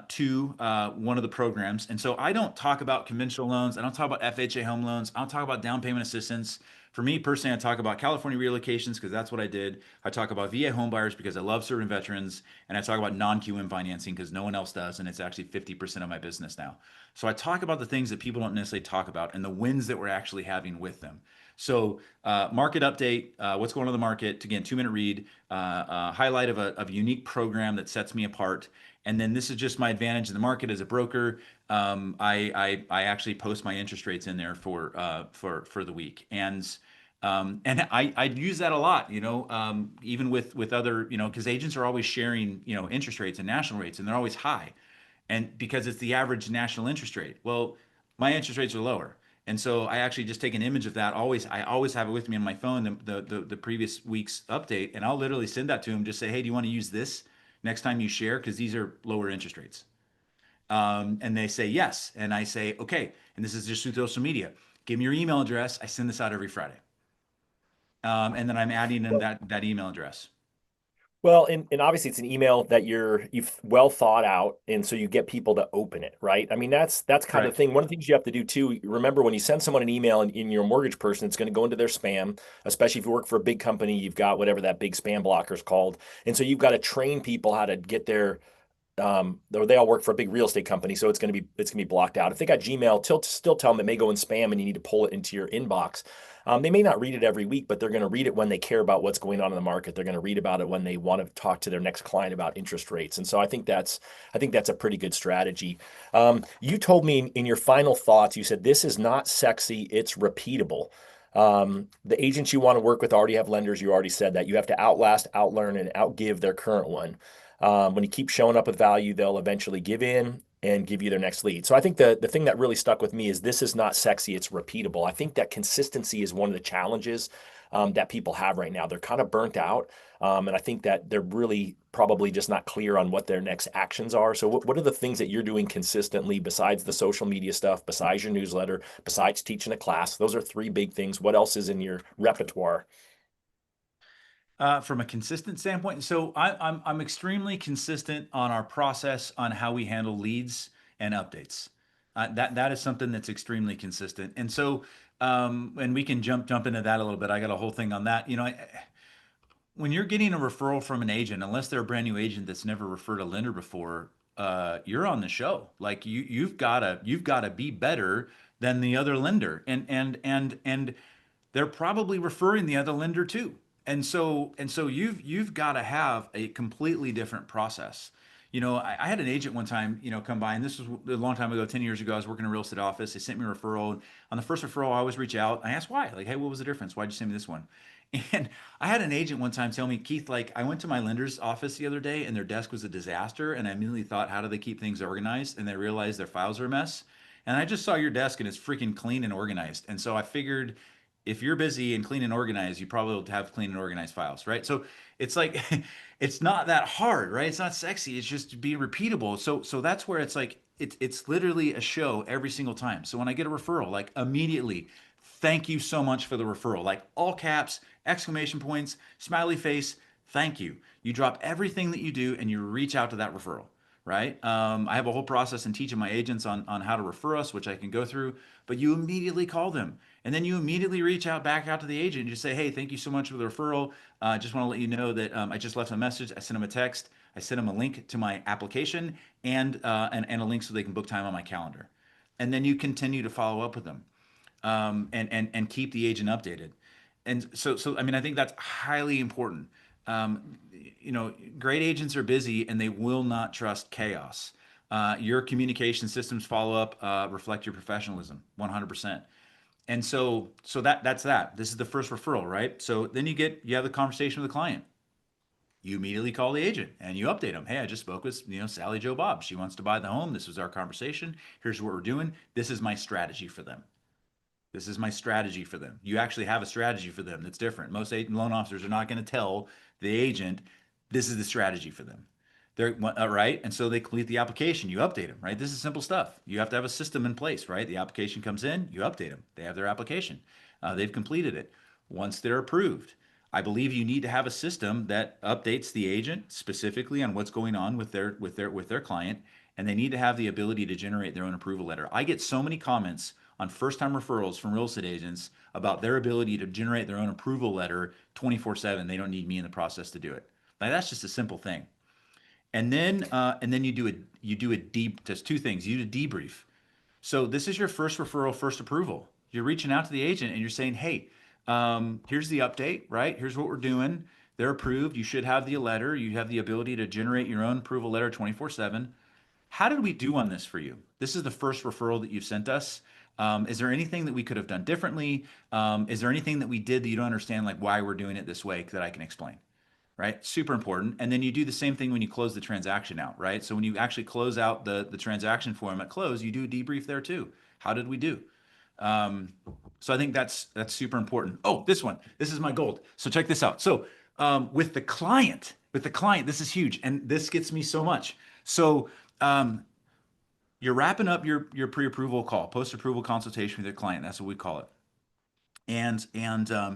Two, one of the programs. And so I don't talk about conventional loans. I don't talk about FHA home loans. I don't talk about down payment assistance. For me personally, I talk about California relocations because that's what I did. I talk about VA home buyers because I love serving veterans, and I talk about non-QM financing because no one else does, and it's actually 50% of my business now. So I talk about the things that people don't necessarily talk about and the wins that we're actually having with them. So, market update, what's going on in the market? Again, 2-minute read, highlight of a unique program that sets me apart. And then this is just my advantage in the market as a broker. I actually post my interest rates in there for the week, and I use that a lot. Even with other, because agents are always sharing interest rates and national rates, and they're always high, and because it's the average national interest rate. Well, my interest rates are lower. And so I actually just take an image of that. I always have it with me on my phone, the previous week's update, and I'll literally send that to him. Just say, hey, do you want to use this next time you share? Because these are lower interest rates. And they say yes, and I say okay. And this is just through social media. Give me your email address. I send this out every Friday, and then I'm adding in that email address. Well, and obviously it's an email that you've well thought out, and so you get people to open it, right? I mean, that's kind of the Correct. thing. One of the things you have to do too, remember when you send someone an email in your mortgage person, it's going to go into their spam, especially if you work for a big company, you've got whatever that big spam blocker is called. And so you've got to train people how to get their or they all work for a big real estate company, so it's gonna be blocked out. If they got Gmail, still tell them it may go in spam and you need to pull it into your inbox. They may not read it every week, but they're going to read it when they care about what's going on in the market. They're going to read about it when they want to talk to their next client about interest rates. And so I think that's a pretty good strategy. You told me in your final thoughts, you said this is not sexy, it's repeatable. The agents you want to work with already have lenders. You already said that you have to outlast, outlearn, and outgive their current one. When you keep showing up with value, they'll eventually give in and give you their next lead. So I think the thing that really stuck with me is this is not sexy, it's repeatable. I think that consistency is one of the challenges that people have right now. They're kind of burnt out. And I think that they're really probably just not clear on what their next actions are. So what are the things that you're doing consistently besides the social media stuff, besides your newsletter, besides teaching a class? Those are 3 big things. What else is in your repertoire? From a consistent standpoint, so I'm extremely consistent on our process on how we handle leads and updates. That is something that's extremely consistent, and so and we can jump into that a little bit. I got a whole thing on that. When you're getting a referral from an agent, unless they're a brand new agent that's never referred a lender before, you're on the show. Like you've gotta be better than the other lender, and they're probably referring the other lender too. And so you've got to have a completely different process. I had an agent one time, come by, and this was a long time ago, 10 years ago. I was working in a real estate office. They sent me a referral. On the first referral, I always reach out. I ask why. Like, hey, what was the difference? Why'd you send me this one? And I had an agent one time tell me, Keith, like, I went to my lender's office the other day and their desk was a disaster. And I immediately thought, how do they keep things organized? And they realized their files are a mess. And I just saw your desk and it's freaking clean and organized. And so I figured if you're busy and clean and organized, you probably will have clean and organized files, right? So it's like it's not that hard, right? It's not sexy. It's just being repeatable. So that's where it's like it's literally a show every single time. So when I get a referral, like immediately, thank you so much for the referral. Like all caps, exclamation points, smiley face, thank you. You drop everything that you do and you reach out to that referral, right? I have a whole process and teaching my agents on how to refer us, which I can go through, but you immediately call them. And then you immediately reach out back out to the agent and just say, hey, thank you so much for the referral. I just want to let you know that I just left a message. I sent them a text. I sent them a link to my application and a link so they can book time on my calendar. And then you continue to follow up with them and keep the agent updated. And so I mean, I think that's highly important. Um, Great agents are busy and they will not trust chaos. Your communication systems follow up reflect your professionalism 100%. And so that's that. This is the first referral, right? So then you have the conversation with the client. You immediately call the agent and you update them. Hey, I just spoke with Sally Joe Bob. She wants to buy the home. This was our conversation. Here's what we're doing. This is my strategy for them. This is my strategy for them. You actually have a strategy for them that's different. Most loan officers are not going to tell the agent this is the strategy for them. They're right, and so they complete the application. You update them, right? This is simple stuff. You have to have a system in place, right? The application comes in, you update them. They have their application. They've completed it. Once they're approved, I believe you need to have a system that updates the agent specifically on what's going on with their client, and they need to have the ability to generate their own approval letter. I get so many comments on first-time referrals from real estate agents about their ability to generate their own approval letter 24/7. They don't need me in the process to do it. Like that's just a simple thing. And then you do a deep. There's two things. You do a debrief. So this is your first referral, first approval. You're reaching out to the agent and you're saying, hey, here's the update, right? Here's what we're doing. They're approved. You should have the letter. You have the ability to generate your own approval letter 24/7. How did we do on this for you? This is the first referral that you've sent us. Is there anything that we could have done differently? Is there anything that we did that you don't understand, like why we're doing it this way that I can explain? Right? Super important. And then you do the same thing when you close the transaction out, right? So when you actually close out the transaction form at close, you do a debrief there too. How did we do? Um, so I think that's super important. Oh, this one, this is my gold. So check this out. So with the client, this is huge, and this gets me so much. So you're wrapping up your pre-approval call, post-approval consultation with your client. That's what we call it. And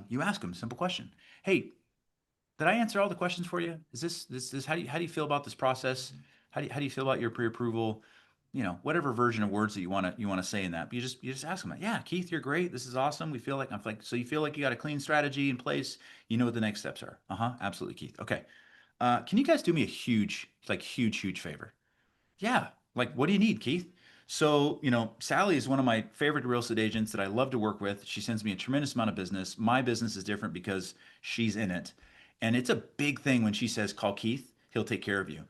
you ask them, simple question. Hey, did I answer all the questions for you? Is this how do you feel about this process? How do you feel about your pre-approval? Whatever version of words that you want to say in that. But you just ask them that. Yeah, Keith, you're great. This is awesome. We feel like I'm like so you feel like you got a clean strategy in place. You know what the next steps are. Absolutely, Keith. Okay. Can you guys do me a huge favor? Yeah. Like, what do you need, Keith? So, Sally is one of my favorite real estate agents that I love to work with. She sends me a tremendous amount of business. My business is different because she's in it. And it's a big thing when she says, call Keith, he'll take care of you.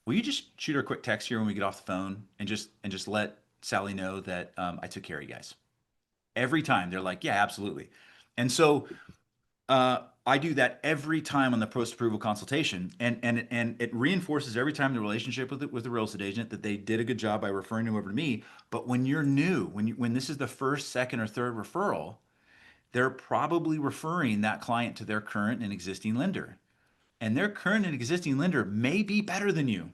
Will you just shoot her a quick text here when we get off the phone and just let Sally know that I took care of you guys? Every time they're like, yeah, absolutely. And so I do that every time on the post-approval consultation, and it reinforces every time the relationship with the real estate agent that they did a good job by referring them over to me. But when you're new, when this is the first, second, or third referral, they're probably referring that client to their current and existing lender, and their current and existing lender may be better than you,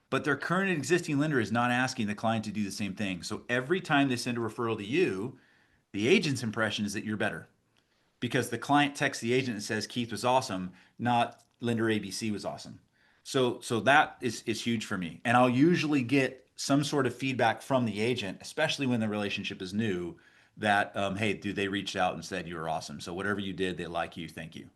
but their current and existing lender is not asking the client to do the same thing. So every time they send a referral to you, the agent's impression is that you're better because the client texts the agent and says Keith was awesome, not lender ABC was awesome. So that is huge for me. And I'll usually get some sort of feedback from the agent, especially when the relationship is new, that hey, dude, they reached out and said you were awesome. So whatever you did, they like you. Thank you.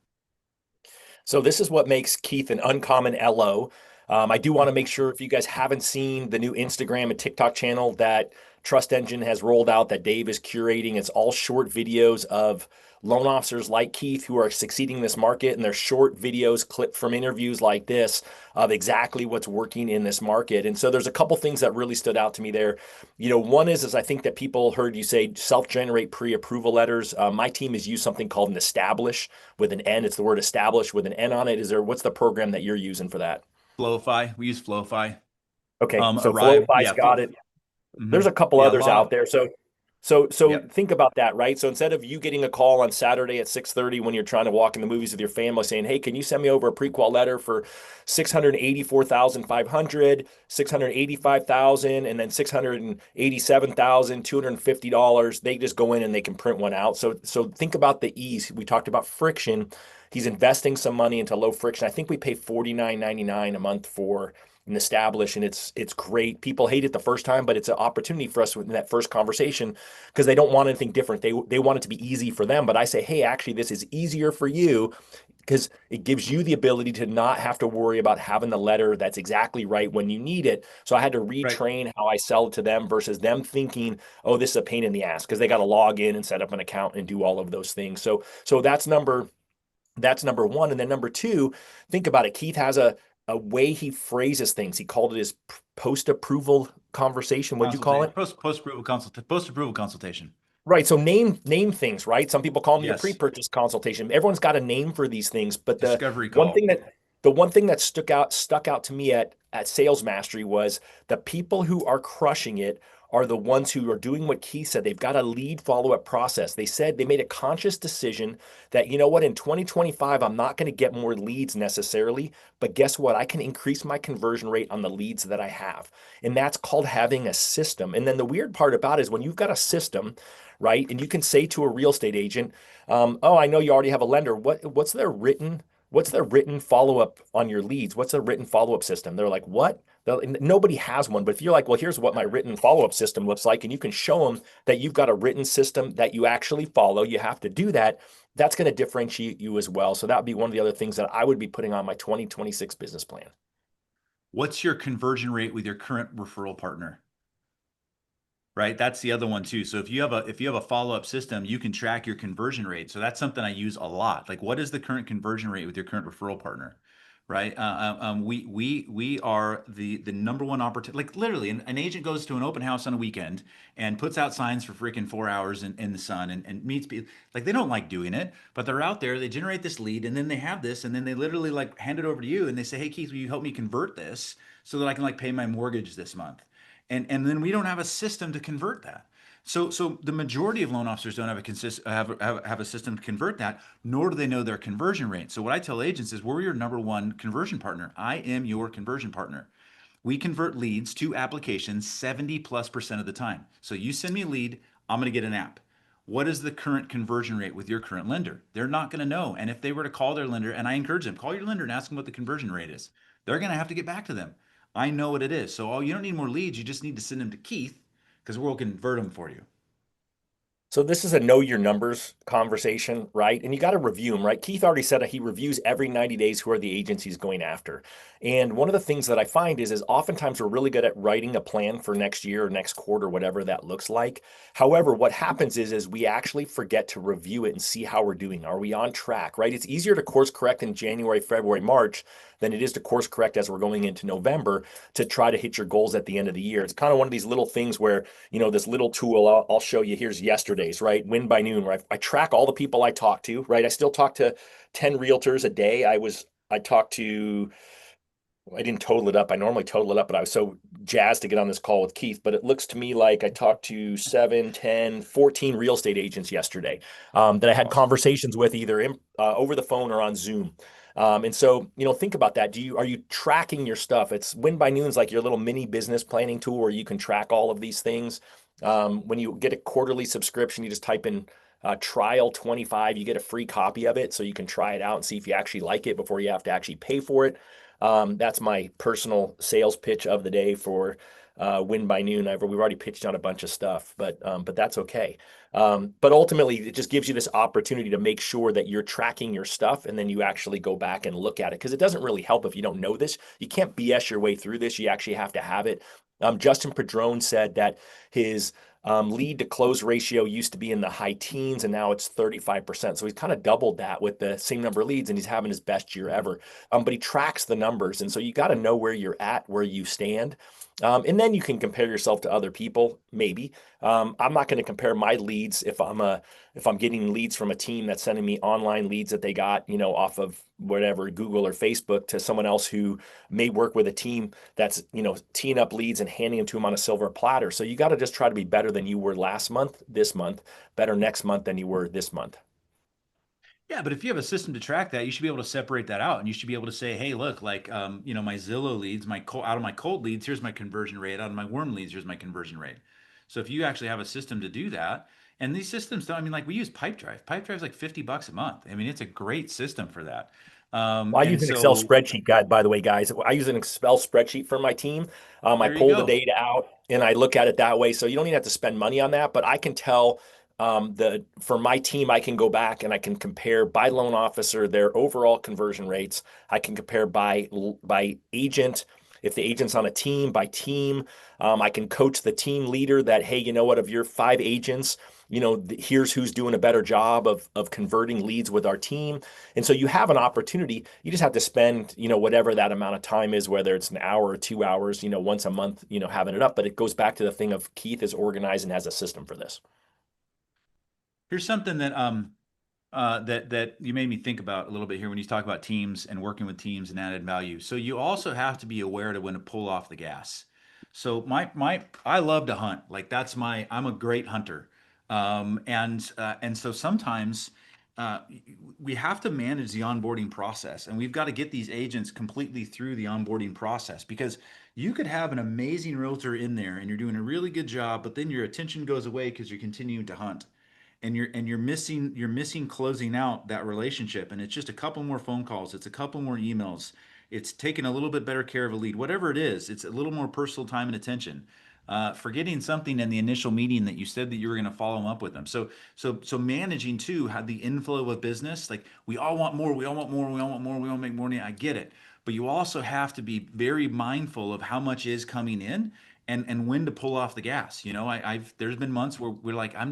So this is what makes Keith an uncommon LO. I do want to make sure if you guys haven't seen the new Instagram and TikTok channel that Trust Engine has rolled out that Dave is curating. It's all short videos of loan officers like Keith who are succeeding in this market, and they're short videos clipped from interviews like this of exactly what's working in this market. And so there's a couple things that really stood out to me there. One is I think that people heard you say self-generate pre-approval letters. My team has used something called an establish with an N. It's the word establish with an N on it. What's the program that you're using for that? FlowFi. We use FlowFi. Okay, so Arrive. FlowFi's Yeah. got it. Mhm. There's a couple Yeah. A others lot out of. there. So Yep. think about that, right? So instead of you getting a call on Saturday at 6:30 when you're trying to walk in the movies with your family saying, "Hey, can you send me over a pre-qual letter for 684,500, 685,000, and then $687,250?" They just go in and they can print one out. So think about the ease. We talked about friction. He's investing some money into low friction. I think we pay $49.99 a month for and establish, and it's great. People hate it the first time, but it's an opportunity for us in that first conversation because they don't want anything different. They want it to be easy for them, but I say, hey, actually, this is easier for you because it gives you the ability to not have to worry about having the letter that's exactly right when you need it. So I had to Right. retrain how I sell it to them versus them thinking, oh, this is a pain in the ass because they got to log in and set up an account and do all of those things. So that's number one. And then number two, think about it. Keith has a way he phrases things. He called it his post approval conversation. What'd you call Consultation. it? Post approval consultation. Right. So name things, right? Some people call them your Yes. pre-purchase consultation. Everyone's got a name for these things, but Discovery one call. thing that the one thing that stuck out to me at Sales Mastery was the people who are crushing it are the ones who are doing what Keith said. They've got a lead follow-up process. They said they made a conscious decision that, you know what, in 2025, I'm not going to get more leads necessarily, but guess what? I can increase my conversion rate on the leads that I have. And that's called having a system. And then the weird part about it is when you've got a system, right? And you can say to a real estate agent, "Oh, I know you already have a lender. What's their written follow-up on your leads? What's their written follow-up system?" They're like, "What?" Nobody has one. But if you're like, "Well, here's what my written follow-up system looks like," and you can show them that you've got a written system that you actually follow, you have to do that. That's going to differentiate you as well. So that would be one of the other things that I would be putting on my 2026 business plan. What's your conversion rate with your current referral partner? Right? That's the other one too. So if you have a follow-up system, you can track your conversion rate. So that's something I use a lot. Like, what is the current conversion rate with your current referral partner? Right? We are the number one opportunity. Like, literally, an agent goes to an open house on a weekend and puts out signs for freaking 4 hours in the sun and meets people. Like, they don't like doing it, but they're out there. They generate this lead, and then they have this, and then they literally like hand it over to you, and they say, "Hey, Keith, will you help me convert this so that I can like pay my mortgage this month?" And then we don't have a system to convert that. So the majority of loan officers don't have a system to convert that, nor do they know their conversion rate. So what I tell agents is, we're your number one conversion partner. I am your conversion partner. We convert leads to applications 70+% of the time. So you send me a lead, I'm going to get an app. What is the current conversion rate with your current lender? They're not going to know. And if they were to call their lender, and I encourage them, call your lender and ask them what the conversion rate is. They're going to have to get back to them. I know what it is. So, you don't need more leads. You just need to send them to Keith, because we'll convert them for you. So this is a know your numbers conversation, right? And you got to review them, right? Keith already said that he reviews every 90 days who are the agencies going after. And one of the things that I find is oftentimes we're really good at writing a plan for next year or next quarter, whatever that looks like. However, what happens is we actually forget to review it and see how we're doing. Are we on track, right? It's easier to course correct in January, February, March than it is to course correct as we're going into November to try to hit your goals at the end of the year. It's kind of one of these little things where this little tool I'll show you. Here's yesterday's, right? Win by noon, right? I track all the people I talk to, right? I still talk to 10 realtors a day. I talked to, I didn't total it up. I normally total it up, but I was so jazzed to get on this call with Keith. But it looks to me like I talked to 7, 10, 14 real estate agents yesterday that I had Awesome. conversations with either over the phone or on Zoom. And so, think about that. Are you tracking your stuff? It's Win by Noon's like your little mini business planning tool where you can track all of these things. When you get a quarterly subscription, you just type in trial 25, you get a free copy of it so you can try it out and see if you actually like it before you have to actually pay for it. That's my personal sales pitch of the day for Win by Noon. We've already pitched on a bunch of stuff, but that's okay. But ultimately, it just gives you this opportunity to make sure that you're tracking your stuff, and then you actually go back and look at it because it doesn't really help if you don't know this. You can't BS your way through this. You actually have to have it. Justin Padron said that his lead to close ratio used to be in the high teens, and now it's 35%. So he's kind of doubled that with the same number of leads, and he's having his best year ever. But he tracks the numbers, and so you got to know where you're at, where you stand. And then you can compare yourself to other people, maybe. I'm not going to compare my leads if I'm getting leads from a team that's sending me online leads that they got, off of whatever, Google or Facebook, to someone else who may work with a team that's, teeing up leads and handing them to them on a silver platter. So you got to just try to be better than you were last month, this month, better next month than you were this month. Yeah, but if you have a system to track that, you should be able to separate that out, and you should be able to say, "Hey, look, like, my Zillow leads, out of my cold leads, here's my conversion rate. Out of my warm leads, here's my conversion rate." So if you actually have a system to do that, and these systems don't, I mean, like we use Pipedrive. Pipedrive's like $50 a month. I mean, it's a great system for that. Well, I And use an Excel so spreadsheet, guy, by the way, guys. I use an Excel spreadsheet for my team. I there you pull the go. data out and I look at it that way. So you don't even have to spend money on that, but I can tell the for my team, I can go back and I can compare by loan officer their overall conversion rates. I can compare by agent. If the agent's on a team, by team, I can coach the team leader that, hey, you know what, of your 5 agents, here's who's doing a better job of converting leads with our team. And so you have an opportunity. You just have to spend, whatever that amount of time is, whether it's an hour or 2 hours, once a month, having it up. But it goes back to the thing of Keith is organized and has a system for this. Here's something that you made me think about a little bit here when you talk about teams and working with teams and added value. So you also have to be aware to when to pull off the gas. So I love to hunt. Like I'm a great hunter. And so sometimes uh, we have to manage the onboarding process, and we've got to get these agents completely through the onboarding process, because you could have an amazing realtor in there and you're doing a really good job, but then your attention goes away because you're continuing to hunt, and you're missing closing out that relationship, and it's just a couple more phone calls, it's a couple more emails, it's taking a little bit better care of a lead, whatever it is, it's a little more personal time and attention, forgetting something in the initial meeting that you said that you were going to follow them up with them. So managing too how the inflow of business, like we all want more, we all want more, we all want more, we all make more money, I get it, but you also have to be very mindful of how much is coming in, and when to pull off the gas. I've there's been months where we're like, I'm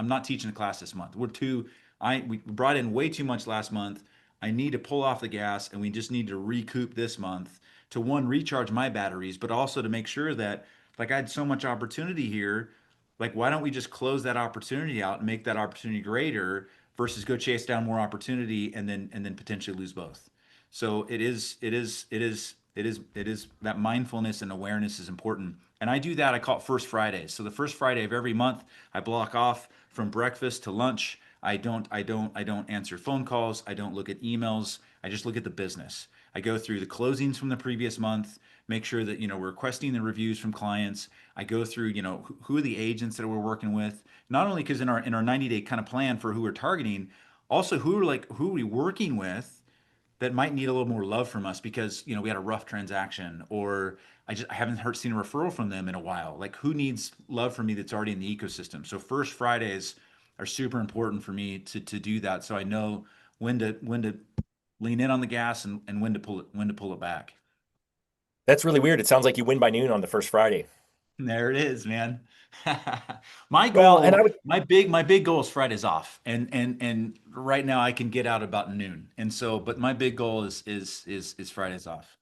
not teaching a class this month. We brought in way too much last month. I need to pull off the gas, and we just need to recoup this month to, one, recharge my batteries, but also to make sure that, like, I had so much opportunity here. Like, why don't we just close that opportunity out and make that opportunity greater versus go chase down more opportunity and then potentially lose both. So it is that mindfulness and awareness is important. And I do that. I call it First Fridays. So the first Friday of every month, I block off from breakfast to lunch. I don't answer phone calls. I don't look at emails. I just look at the business. I go through the closings from the previous month, make sure that, we're requesting the reviews from clients. I go through, who are the agents that we're working with, not only because in our 90-day kind of plan for who we're targeting, also who are we working with that might need a little more love from us because, we had a rough transaction, or I haven't seen a referral from them in a while. Like, who needs love from me that's already in the ecosystem? So First Fridays are super important for me to do that, so I know when to lean in on the gas, and when to pull it back. That's really weird. It sounds like you win by noon on the first Friday. There it is, man. My Well, and I goal, would my big goal is Fridays off, and right now I can get out about noon, and so, but my big goal is Fridays off.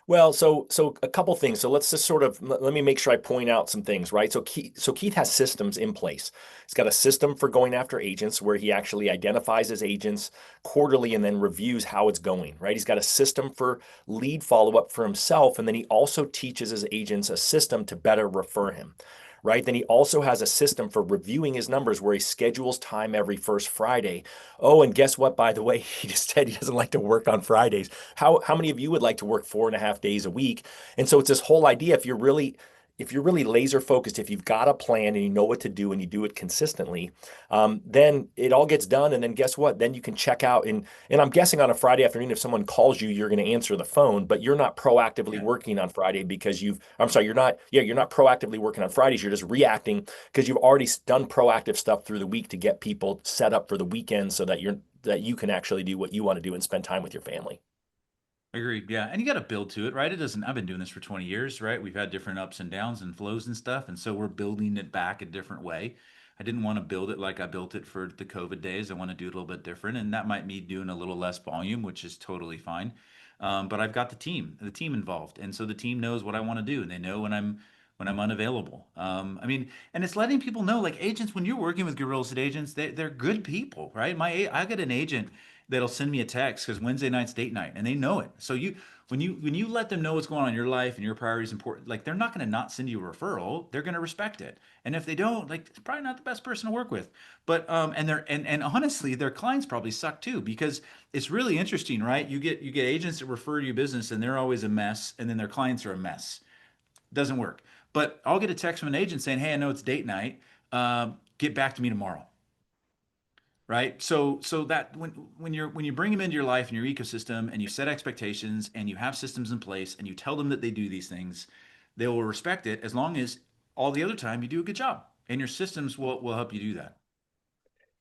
Well, so a couple things. So let's just sort of let me make sure I point out some things, right? So Keith has systems in place. He's got a system for going after agents where he actually identifies his agents quarterly and then reviews how it's going, right? He's got a system for lead follow-up for himself, and then he also teaches his agents a system to better refer him. Right. Then he also has a system for reviewing his numbers where he schedules time every first Friday. Oh, and guess what? By the way, he just said he doesn't like to work on Fridays. How many of you would like to work 4.5 days a week? And so it's this whole idea. If you're really laser focused, if you've got a plan and you know what to do and you do it consistently, then it all gets done. And then guess what? Then you can check out. And I'm guessing on a Friday afternoon, if someone calls you, you're going to answer the phone, but you're not proactively Yeah. working on Friday because I'm sorry, you're not proactively working on Fridays. You're just reacting because you've already done proactive stuff through the week to get people set up for the weekend so that you can actually do what you want to do and spend time with your family. Agreed. Yeah. And you got to build to it, right? It doesn't, I've been doing this for 20 years, right? We've had different ups and downs and flows and stuff. And so we're building it back a different way. I didn't want to build it like I built it for the COVID days. I want to do it a little bit different. And that might mean doing a little less volume, which is totally fine. But I've got the team involved. And so the team knows what I want to do and they know when I'm unavailable. I mean, and it's letting people know, like agents, when you're working with good real estate agents, they're good people, right? I got an agent that'll send me a text because Wednesday night's date night and they know it. So when you let them know what's going on in your life and your priorities important, like they're not going to not send you a referral. They're going to respect it. And if they don't, like it's probably not the best person to work with. But and honestly, their clients probably suck too because it's really interesting, right? You get agents that refer you business and they're always a mess, and then their clients are a mess. Doesn't work. But I'll get a text from an agent saying, "Hey, I know it's date night. Get back to me tomorrow." Right? So that when you bring them into your life and your ecosystem and you set expectations and you have systems in place and you tell them that they do these things, they will respect it as long as all the other time you do a good job. And your systems will help you do that.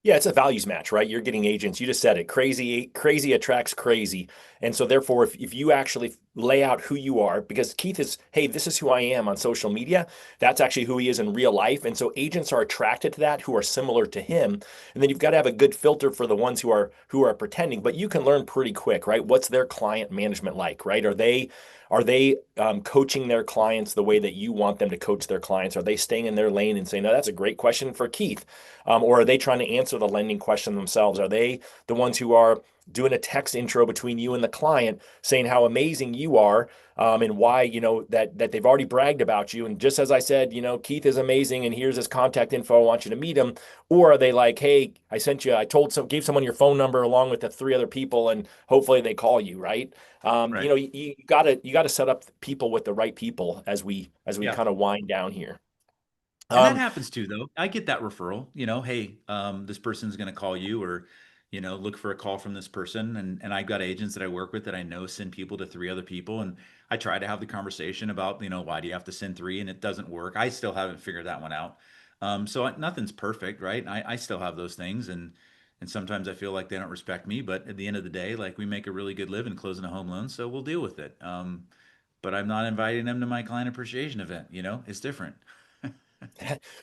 Yeah, it's a values match, right? You're getting agents. You just said it. Crazy attracts crazy. And so therefore, if you actually lay out who you are, because Keith is, hey, this is who I am on social media, that's actually who he is in real life. And so agents are attracted to that who are similar to him. And then you've got to have a good filter for the ones who are pretending, but you can learn pretty quick, right? What's their client management like, right? Are they coaching their clients the way that you want them to coach their clients? Are they staying in their lane and saying, no, that's a great question for Keith? Or are they trying to answer the lending question themselves? Are they the ones who are doing a text intro between you and the client saying how amazing you are, and why, that they've already bragged about you? And just as I said, Keith is amazing and here's his contact info. I want you to meet him. Or are they like, hey, gave someone your phone number along with the three other people and hopefully they call you, right? Right. You gotta set up people with the right people as we Yeah. kind of wind down here. And that Um, happens too, though. I get that referral, hey, this person's going to call you or, look for a call from this person. And I've got agents that I work with that I know send people to three other people. And I try to have the conversation about, why do you have to send three? And it doesn't work. I still haven't figured that one out. Nothing's perfect, right? I still have those things. And sometimes I feel like they don't respect me. But at the end of the day, like we make a really good living closing a home loan. So we'll deal with it. But I'm not inviting them to my client appreciation event. It's different.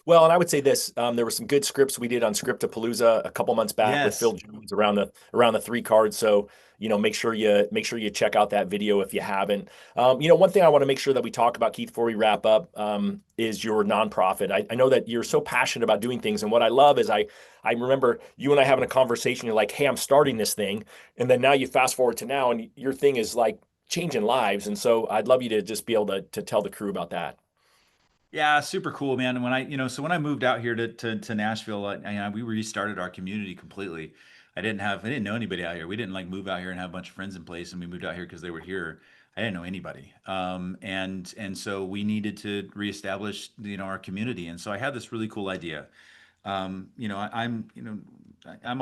Well, and I would say this: there were some good scripts we did on Scriptapalooza a couple months back with Phil Yes. Jones around the three cards. So make sure you check out that video if you haven't. One thing I want to make sure that we talk about, Keith, before we wrap up, is your nonprofit. I know that you're so passionate about doing things, and what I love is I remember you and I having a conversation. You're like, "Hey, I'm starting this thing," and then now you fast forward to now, and your thing is like changing lives. And so I'd love you to just be able to tell the crew about that. Yeah, super cool, man. And when I moved out here to Nashville, we restarted our community completely. I didn't know anybody out here. We didn't like move out here and have a bunch of friends in place, and we moved out here because they were here. I didn't know anybody, and so we needed to reestablish, our community. And so I had this really cool idea. I'm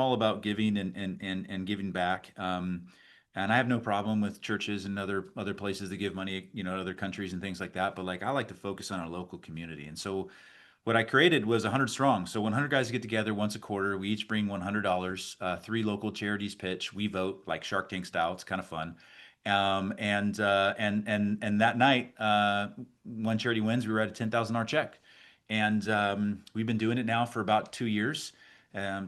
all about giving and giving back. And I have no problem with churches and other places that give money, other countries and things like that. But like I like to focus on our local community. And so what I created was 100 strong. So 100 guys get together once a quarter. We each bring $100. Three local charities pitch. We vote like Shark Tank style. It's kind of fun. And that night, one charity wins. We write a $10,000 check, and we've been doing it now for about 2 years.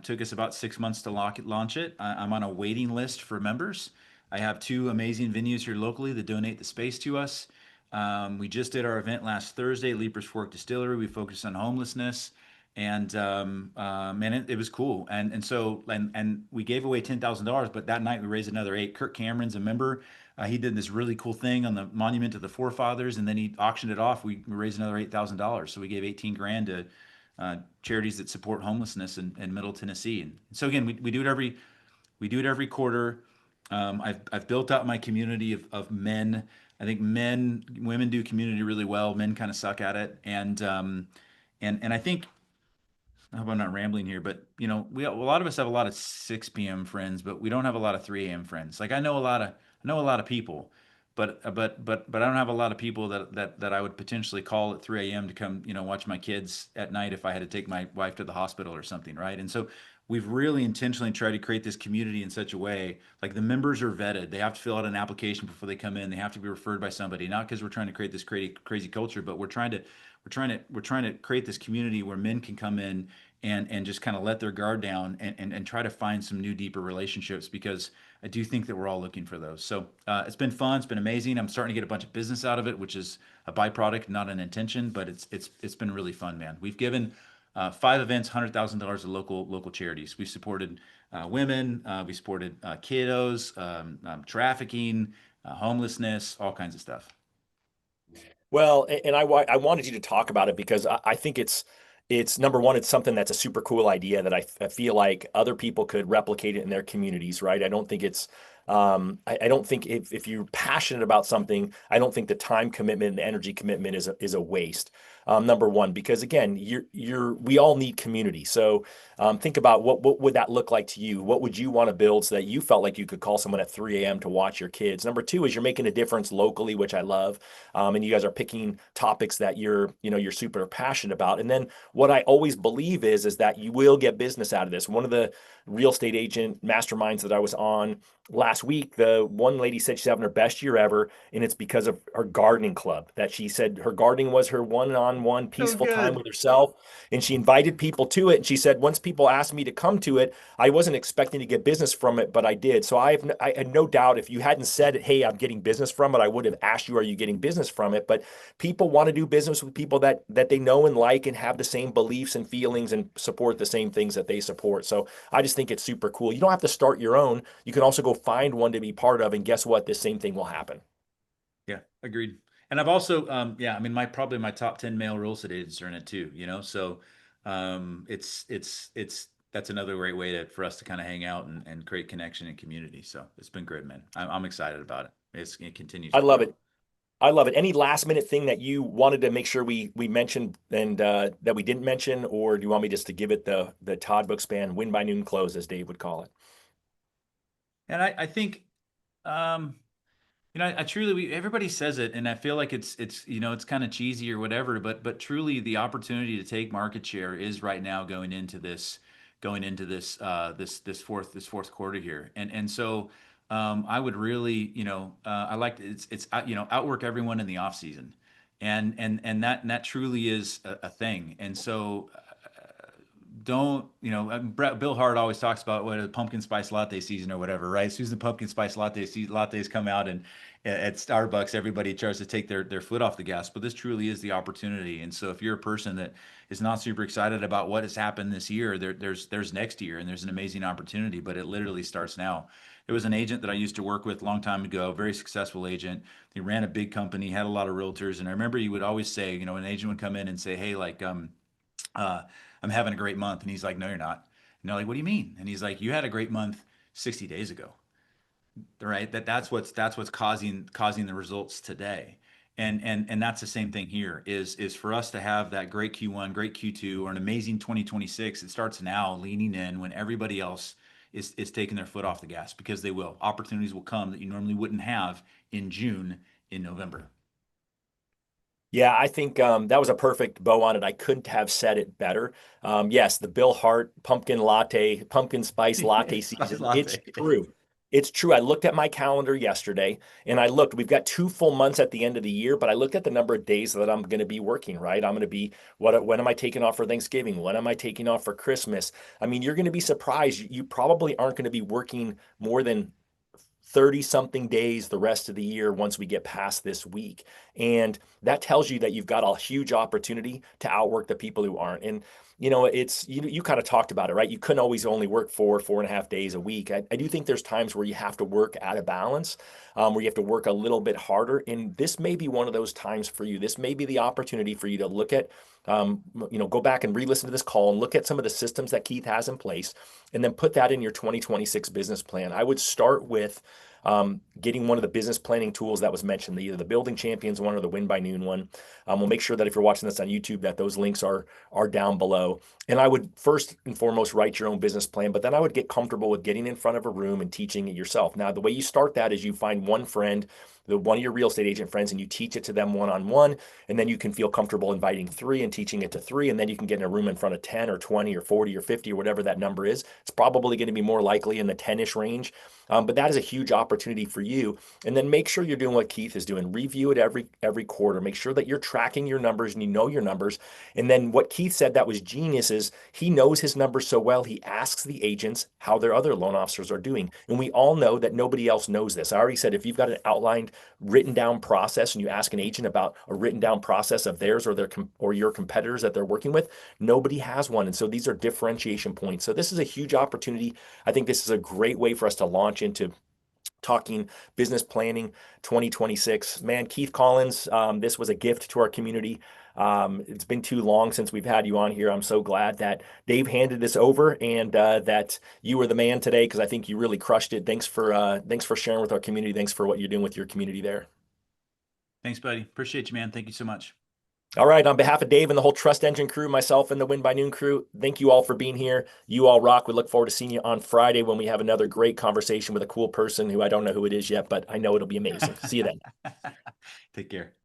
Took us about 6 months to launch it. I'm on a waiting list for members. I have two amazing venues here locally that donate the space to us. We just did our event last Thursday, Leapers Fork Distillery. We focused on homelessness, and man, it was cool. And we gave away $10,000, but that night we raised another eight. Kirk Cameron's a member. He did this really cool thing on the monument to the forefathers, and then he auctioned it off. We raised another $8,000, so we gave 18 grand to charities that support homelessness in Middle Tennessee. And so again, we do it every quarter. I've built out my community of men. I think women do community really well. Men kind of suck at it, and I think I hope I'm not rambling here, but a lot of us have a lot of 6 p.m. friends, but we don't have a lot of 3 a.m. friends. Like I know a lot of people, but I don't have a lot of people that I would potentially call at 3 a.m. to come, watch my kids at night if I had to take my wife to the hospital or something, right? And so we've really intentionally tried to create this community in such a way, like the members are vetted. They have to fill out an application before they come in. They have to be referred by somebody, not because we're trying to create this crazy culture, but we're trying to create this community where men can come in and just kind of let their guard down and try to find some new deeper relationships, because I do think that we're all looking for those. So it's been fun. It's been amazing. I'm starting to get a bunch of business out of it, which is a byproduct, not an intention, but it's been really fun, man. We've given 5 events, $100,000 to local charities. We supported women. We supported kiddos, trafficking, homelessness, all kinds of stuff. Well, and I wanted you to talk about it because I think it's number one, it's something that's a super cool idea that I feel like other people could replicate it in their communities, right? I don't think it's I don't think if you're passionate about something, I don't think the time commitment and the energy commitment is a waste. Number one, because again, we all need community. So think about what would that look like to you? What would you want to build so that you felt like you could call someone at 3 a.m. to watch your kids? Number two is you're making a difference locally, which I love. And you guys are picking topics that you're super passionate about. And then what I always believe is that you will get business out of this. One of the real estate agent masterminds that I was on last week, the one lady said she's having her best year ever, and it's because of her gardening club. That she said her gardening was her one-on-one So peaceful time good. with herself, and she invited people to it. And she said once people asked me to come to it, I wasn't expecting to get business from it, but I did. So I had no doubt if you hadn't said, "Hey, I'm getting business from it," I would have asked you, "Are you getting business from it?" But people want to do business with people that they know and like and have the same beliefs and feelings and support the same things that they support. So I just think it's super cool. You don't have to start your own. You can also go find one to be part of, and guess what? The same thing will happen. Yeah, agreed. And I've also, yeah, I mean, probably my top 10 male real estate agents are in it too, so it's that's another great way for us to kind of hang out and create connection and community. So it's been great, man. I'm excited about it. It continues I to love grow. it. I love it. Any last minute thing that you wanted to make sure we mentioned and that we didn't mention, or do you want me just to give it the Todd Bookspan win by noon close, as Dave would call it? And I think, um, I truly, everybody says it, and I feel like it's kind of cheesy or whatever, but truly the opportunity to take market share is right now going into this fourth quarter here. And so I would really, I like to, it's outwork everyone in the off season. And that truly is a thing. And so don't, Bill Hart always talks about what a pumpkin spice latte season or whatever, right? As soon as the pumpkin spice lattes come out, and at Starbucks, everybody tries to take their foot off the gas, but this truly is the opportunity. And so if you're a person that is not super excited about what has happened this year, there's next year, and there's an amazing opportunity, but it literally starts now. There was an agent that I used to work with a long time ago, very successful agent. He ran a big company, had a lot of realtors, and I remember he would always say, an agent would come in and say, "Hey, like, uh, I'm having a great month." And he's like, "No, you're not." And they're like, "What do you mean?" And he's like, "You had a great month 60 days ago." Right? That's what's causing the results today. And that's the same thing here is for us to have that great Q1, great Q2, or an amazing 2026. It starts now, leaning in when everybody else is taking their foot off the gas, because they will. Opportunities will come that you normally wouldn't have in June, in November. Yeah, I think that was a perfect bow on it. I couldn't have said it better. Yes, the Bill Hart pumpkin spice latte Spice season. It's latte. true. It's true. I looked at my calendar yesterday and I looked, we've got 2 full months at the end of the year, but I looked at the number of days that I'm going to be working, right? I'm going to be, when am I taking off for Thanksgiving? When am I taking off for Christmas? I mean, you're going to be surprised. You probably aren't going to be working more than 30 something days the rest of the year once we get past this week. And that tells you that you've got a huge opportunity to outwork the people who aren't. And it's you kind of talked about it, right? You couldn't always only work 4.5 days a week. I do think there's times where you have to work at a balance, where you have to work a little bit harder. And this may be one of those times for you. This may be the opportunity for you to look at, go back and re-listen to this call and look at some of the systems that Keith has in place, and then put that in your 2026 business plan. I would start with getting one of the business planning tools that was mentioned, either the Building Champions one or the Win by Noon one. We'll make sure that if you're watching this on YouTube, that those links are down below. And I would first and foremost write your own business plan, but then I would get comfortable with getting in front of a room and teaching it yourself. Now, the way you start that is you find one friend one of your real estate agent friends and you teach it to them one-on-one, and then you can feel comfortable inviting three and teaching it to three, and then you can get in a room in front of 10 or 20 or 40 or 50 or whatever that number is. It's probably going to be more likely in the 10-ish range. But that is a huge opportunity for you. And then make sure you're doing what Keith is doing. Review it every quarter. Make sure that you're tracking your numbers and you know your numbers. And then what Keith said that was genius is he knows his numbers so well, he asks the agents how their other loan officers are doing. And we all know that nobody else knows this. I already said if you've got an outlined, written down process and you ask an agent about a written down process of theirs or your competitors that they're working with, nobody has one. And so these are differentiation points. So this is a huge opportunity. I think this is a great way for us to launch into talking business planning 2026. Man, Keith Collins, this was a gift to our community. It's been too long since we've had you on here. I'm so glad that Dave handed this over and that you were the man today because I think you really crushed it. Thanks for sharing with our community. Thanks for what you're doing with your community there. Thanks, buddy. Appreciate you, man. Thank you so much. All right, on behalf of Dave and the whole Trust Engine crew, myself and the Win by Noon crew, thank you all for being here. You all rock. We look forward to seeing you on Friday when we have another great conversation with a cool person who I don't know who it is yet, but I know it'll be amazing. See you then. Take care.